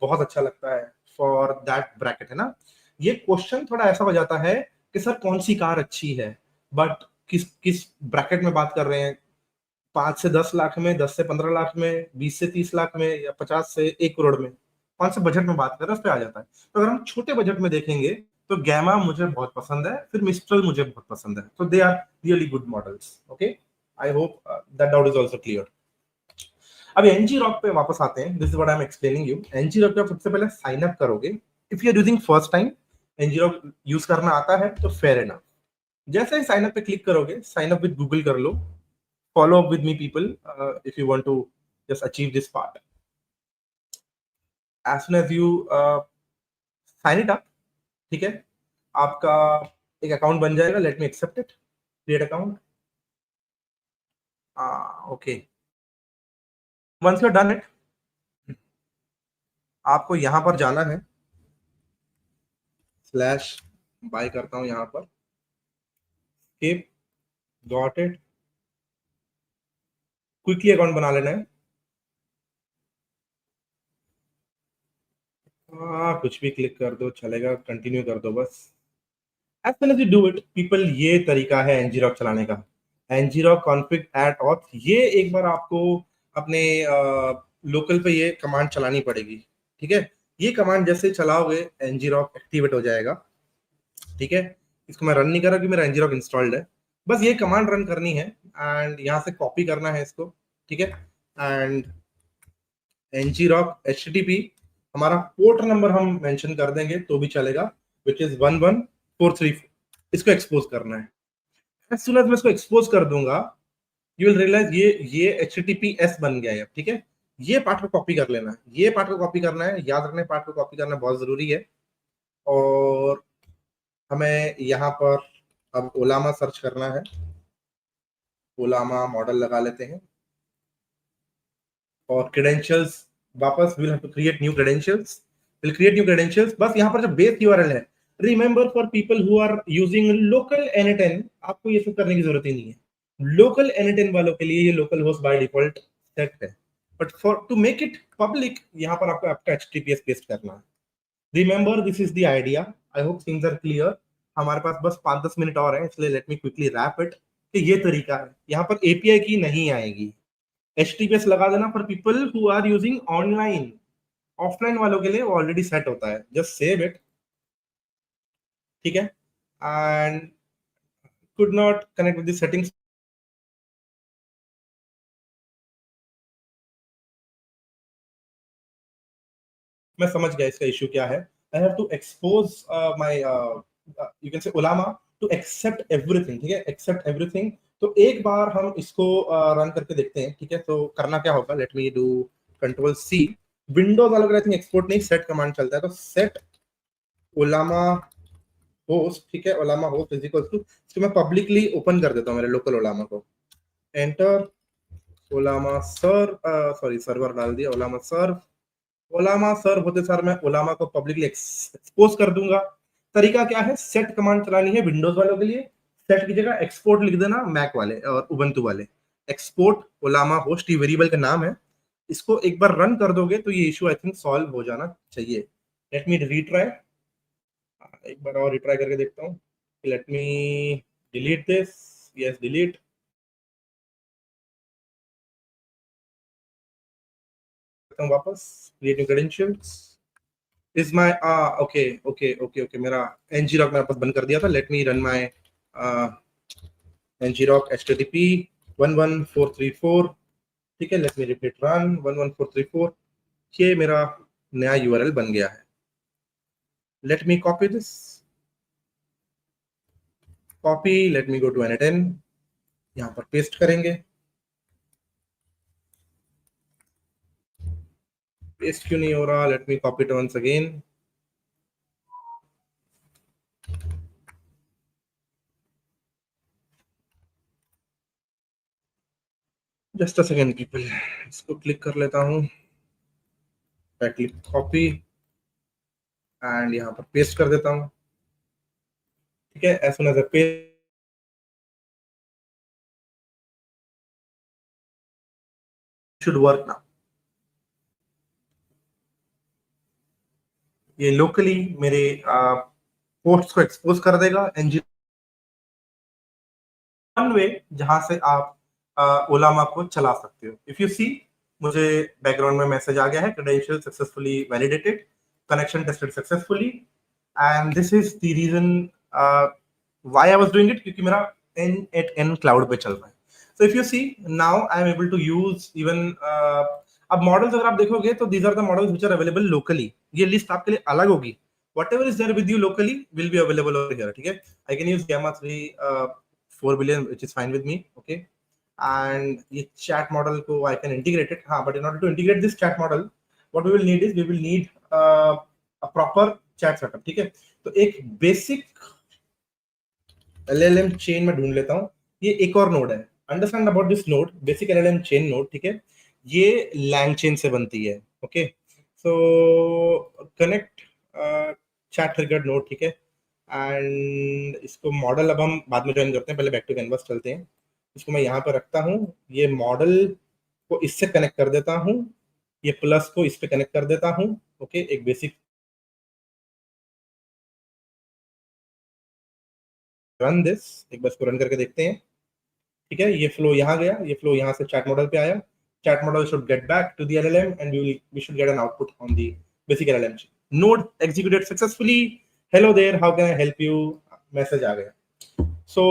[SPEAKER 2] बहुत अच्छा लगता है फॉर दैट ब्रैकेट, है ना। ये क्वेश्चन थोड़ा ऐसा हो जाता है कि सर कौन सी कार अच्छी है, बट किस किस ब्रैकेट में बात कर रहे हैं? 5 से 10 लाख में, 10 से 15 लाख में, 20 से 30 लाख में, या 50 से 1 करोड़ में? कौन से बजट में बात कर रहे हैं उस पर आ जाता है। तो अगर हम छोटे बजट में देखेंगे तो गैमा मुझे बहुत पसंद है, फिर मिस्ट्रल मुझे बहुत पसंद है, तो they are really good models, okay. I hope that doubt is also clear. अब एनजी रॉक पे वापस आते हैं। This is what I am explaining you. Ngrok पे आप सबसे पहले साइन अप करोगे। If you are using first time ngrok use करना आता है तो फेयर इनफ। जैसे ही साइन अप पे क्लिक करोगे, साइन अप विद गूगल कर लो। Follow up with me people if you want to just achieve this part. As soon as you sign it up, ठीक है, आपका एक अकाउंट बन जाएगा। Let me accept it, create account. Okay, once you done it आपको यहाँ पर जाना है स्लैश बाय करता हूं यहाँ पर, skip, got it, quickly account बना लेना है। कुछ भी क्लिक कर दो चलेगा, कंटिन्यू कर दो बस। As soon as you do it people, ये तरीका है ngrok चलाने का। ngrok config at auth, ये एक बार आपको अपने लोकल पे ये कमांड चलानी पड़ेगी, ठीक है। ये कमांड जैसे चलाओगे ngrok एक्टिवेट हो जाएगा, ठीक है। इसको मैं रन नहीं कर रहा क्योंकि मेरा ngrok इंस्टॉल्ड है, बस ये कमांड रन करनी है एंड यहाँ से कॉपी करना है इसको, ठीक है। एंड ngrok http, हमारा पोर्ट नंबर हम मेंशन कर देंगे तो भी चलेगा, विच इज 11434। इसको एक्सपोज करना है। एज सुन एज मैं इसको एक्सपोज कर दूंगा, यू विल रियलाइज ये https बन गया है, ठीक है। ये पार्ट को कॉपी कर लेना है, ये पार्ट को कॉपी करना है, याद रखना पार्ट को कॉपी करना बहुत जरूरी है। और हमें यहाँ पर अब ओलामा सर्च करना है, ओलामा मॉडल लगा लेते हैं और क्रेडेंशियल्स वापस will have to create new credentials, will create new credentials. बस यहाँ पर जो बेस यूआरएल है, remember for people who are using local n10 आपको ये सब करने की जरूरत ही नहीं है। लोकल n10 वालों के लिए ये local host by default set है, but for to make it public यहाँ पर आपको आपका https पेस्ट करना है। Remember this is the idea, I hope things are clear. हमारे पास बस 5-10 मिनट और है, इसलिए let me quickly wrap it कि ये तरीका है। यहाँ पर एपीआई की नहीं आएगी, https लगा देना for people who are using online. Offline वालों के लिए वो ऑलरेडी सेट होता है, जस्ट सेव इट, ठीक है। And could not connect with the settings, मैं समझ गया इसका इश्यू क्या है। I have to expose my you can say Ollama to accept everything, ठीक है, एक्सेप्ट एवरीथिंग। तो एक बार हम इसको रन करके देखते हैं, ठीक है। तो करना क्या होगा, let me do control C. Windows वालों के लिए एक्सपोर्ट नहीं, सेट कमांड चलता है, तो सेट ओलामा होस्ट, ठीक है, ओलामा होस्ट इज इक्वल टू, इसको मैं पब्लिकली ओपन कर देता हूँ मेरे लोकल ओलामा को, एंटर ओलामा सर्व, सॉरी सर्वर डाल दिया, ओलामा सर्व। ओलामा सर्व होते सर मैं ओलामा को पब्लिकली एक्सपोज कर दूंगा। तरीका क्या है, सेट कमांड चलानी है विंडोज वालों के लिए, सेट की जगह एक्सपोर्ट लिख देना मैक वाले और उबंटू वाले। एक्सपोर्ट ओलामा होस्ट, ये वेरिएबल का नाम है। इसको एक बार रन कर दोगे तो ये इशू आई थिंक सॉल्व हो जाना चाहिए। लेट मी रीट्राई, एक बार और रिट्राई करके देखता हूँ। Let me delete this, yes delete, वापस create new credentials. Is my okay okay okay okay, मेरा ngrok मैं वापस बंद कर दिया था। Let me run my ngrok http 11434, ठीक है। लेट मी रिपीट रन 11434, ये मेरा नया यूआरएल बन गया है। Let me copy this, copy, let me go to n10, यहाँ पर पेस्ट करेंगे। पेस्ट क्यों नहीं हो रहा, let me copy it once again. Just a second people, इसको क्लिक कर लेता हूँ, क्लिक कॉपी एंड यहाँ पर पेस्ट कर देता हूँ, ठीक है। As soon as paste should work now. ये लोकली मेरे पोस्ट्स को एक्सपोज कर देगा एनजीओ वन वे, जहां से आप ओलामा को चला सकते हो। इफ यू सी, मुझे बैकग्राउंड में मैसेज आ गया है, credential successfully validated, connection tested successfully, and this is the reason why I was doing it, क्योंकि मेरा n क्लाउड पे चल रहा है। So if you see now I am able to use even, अब मॉडल्स अगर आप देखोगे तो these are the models which are available locally. ये लिस्ट आपके लिए अलग होगी, whatever is there with you locally will be available over here, ठीक है। I can use gamma 3 4 billion which is fine with me, okay। and ये chat model को I can integrate it, हाँ, but in order to integrate this chat model what we will need is we will need a proper chat setup, ठीक है। तो एक basic LLM chain में ढूंढ लेता हूँ। ये एक और नोड है, understand about this node, basic LLM chain node, ठीक है। ये लैंग चेन से बनती है, ओके। सो कनेक्ट चैट ट्रिगर्ड नोड, ठीक है। एंड इसको मॉडल अब हम बाद में ज्वाइन करते हैं, पहले बैक टू कैनवास चलते हैं। इसको मैं यहाँ पर रखता हूँ, ये मॉडल को इससे कनेक्ट कर देता हूँ, ये प्लस को इस पे कनेक्ट कर देता हूँ। ओके, एक बेसिक रन दिस, एक बार इसको रन करके देखते हैं, ठीक है। ये फ्लो यहाँ गया, ये फ्लो यहाँ से चैट मॉडल पे आया। Chat model should get back to the LLM and we should get an output on the basic LLM. Node executed successfully. Hello there, how can I help you? Message aa gaya. So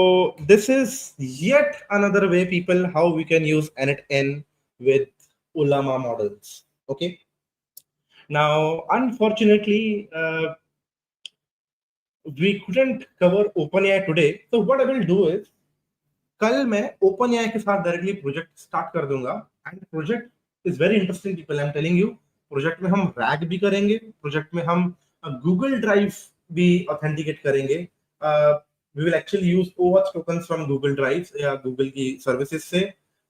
[SPEAKER 2] this is yet another way, people, how we can use NetN with Ollama models. Okay. Now, unfortunately, we couldn't cover OpenAI today. So what I will do is, कल मैं OpenAI के साथ directly project start कर दूंगा। And project is very interesting people, I am telling you. Project में हम RAG भी करेंगे, प्रोजेक्ट में हम गूगल ड्राइव भी ऑथेंटिकेट करेंगे। We will actually use OAuth tokens from Google drive या गूगल की सर्विसेज से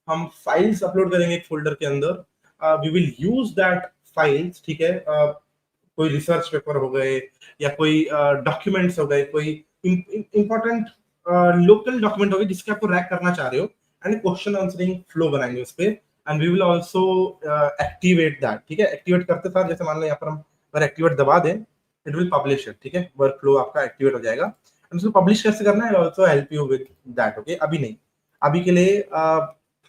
[SPEAKER 2] हम फाइल्स अपलोड करेंगे एक फोल्डर के अंदर। We will use that files, ठीक है। कोई रिसर्च पेपर हो गए या कोई डॉक्यूमेंट्स हो गए, कोई इंपॉर्टेंट लोकल डॉक्यूमेंट होगी जिसके आपको रैक करना चाह रहे हो, एंड क्वेश्चन आंसरिंग फ्लो बनाएंगे उस पे। And we will also activate that, ठीक है। एक्टिवेट करते साथ जैसे मान लो यहाँ पर हम अगर एक्टिवेट दबा दें, इट विल पब्लिश इट, ठीक है। वर्क फ्लो आपका एक्टिवेट हो जाएगा। एंड उसको पब्लिश कैसे करना है, also help you with that. Okay, अभी नहीं, अभी के लिए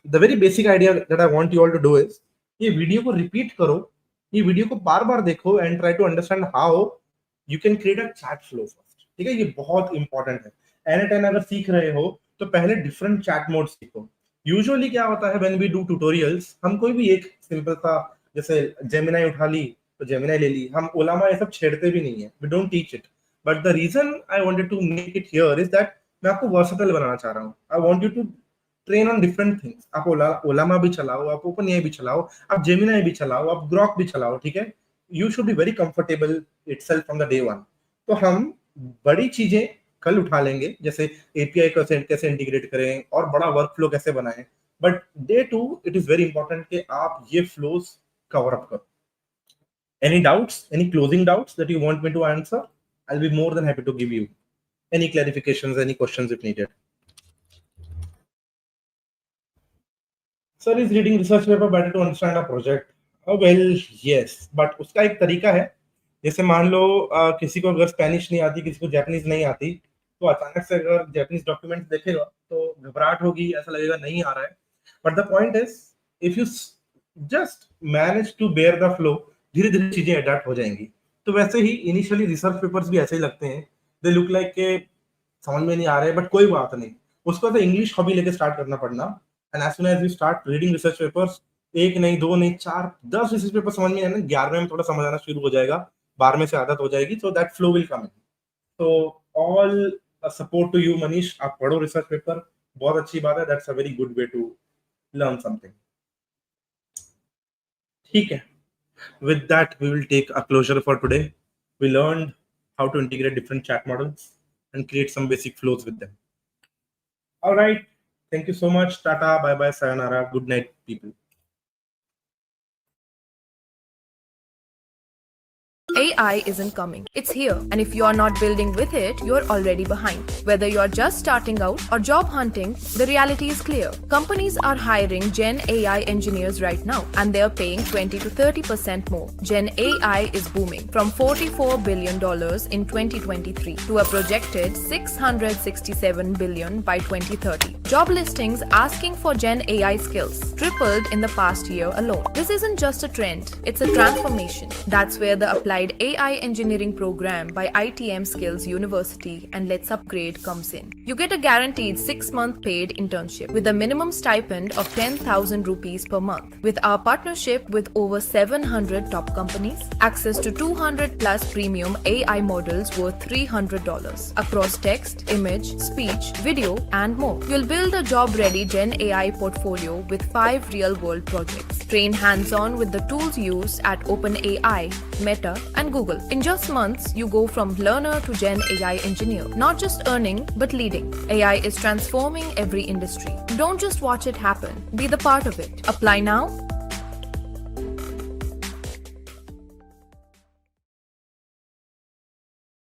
[SPEAKER 2] the very basic idea that I want you all to do is, ये वीडियो को रिपीट करो, ये वीडियो को बार बार देखो and try to understand how you can create a chat flow first, ठीक है। ये बहुत इंपॉर्टेंट है। NetN अगर सीख रहे हो तो पहले डिफरेंट चैट मोड सीखो। यूजुअली क्या होता है, व्हेन वी डू ट्यूटोरियल्स, हम कोई भी एक सिंपल सा जैसे जेमिनाई उठा ली तो जेमिनाई ले ली, हम ओलामा ये सब छेड़ते भी नहीं है, we don't teach it. But the reason I wanted to make it here is that मैं आपको वर्सेटाइल बनाना चाह रहा हूँ। I want you to train on different things. आप ओलामा भी चलाओ, आप OpenAI भी चलाओ, आप जेमिनाई भी चलाओ, आप ग्रॉक भी चलाओ, ठीक है। You should be very comfortable itself from the day one. तो हम बड़ी चीजें कल उठा लेंगे, जैसे एपीआई कैसे इंटीग्रेट करें और बड़ा वर्क फ्लो कैसे बनाएं। But day 2 it is very important कि आप ये फ्लोज कवर अप करो। Any doubts, any closing doubts that you want me to answer? I will be more than happy to give you any clarifications, any questions if needed. Sir, is reading research paper better to understand a project? Well yes, but उसका एक तरीका है। जैसे मान लो किसी को अगर Spanish नहीं आती, किसी को जापानीज नहीं आती, तो अचानक से अगर जापानीज डॉक्यूमेंट देखेगा तो घबराहट होगी, ऐसा लगेगा नहीं आ रहा है। But the point is, if you just manage to bear the flow, धीरे धीरे चीजें अडेप्ट हो जाएंगी। तो वैसे ही इनिशियली रिसर्च पेपर्स भी ऐसे ही लगते हैं, दे लुक लाइक के समझ में नहीं आ रहे, बट कोई बात नहीं, उसको तो इंग्लिश हॉबी लेके स्टार्ट करना पड़ना। And as soon as you start reading research papers, एक नहीं, दो नहीं, 4 10 रिसर्च पेपर समझ में आना, 11वें में थोड़ा समझ आना शुरू हो जाएगा, 12वें से आदत हो जाएगी। So that flow will come in. तो all support to you Manish, आप पढ़ो रिसर्च पेपर, बहुत अच्छी बात है। That's a very good way to learn something, ठीक है। With that, we will take a closure for today. We learned how to integrate different chat models and create some basic flows with them. All right. Thank you so much. Tata, bye bye, sayonara. Good night, people.
[SPEAKER 3] AI isn't coming. It's here. And if you're not building with it, you're already behind. Whether you're just starting out or job hunting, the reality is clear. Companies are hiring Gen AI engineers right now, and they're paying 20 to 30% more. Gen AI is booming from $44 billion in 2023 to a projected $667 billion by 2030. Job listings asking for Gen AI skills tripled in the past year alone. This isn't just a trend, it's a transformation. That's where the Applied AI Engineering program by ITM Skills University and LetsUpgrade comes in. You get a guaranteed 6-month paid internship with a minimum stipend of 10,000 rupees per month. With our partnership with over 700 top companies, access to 200 plus premium AI models worth $300 across text, image, speech, video, and more. You'll build a job-ready Gen AI portfolio with 5 real-world projects. Train hands-on with the tools used at OpenAI, Meta, and Google. In just months, you go from learner to Gen AI engineer. Not just earning, but leading. AI is transforming every industry. Don't just watch it happen. Be the part of it. Apply now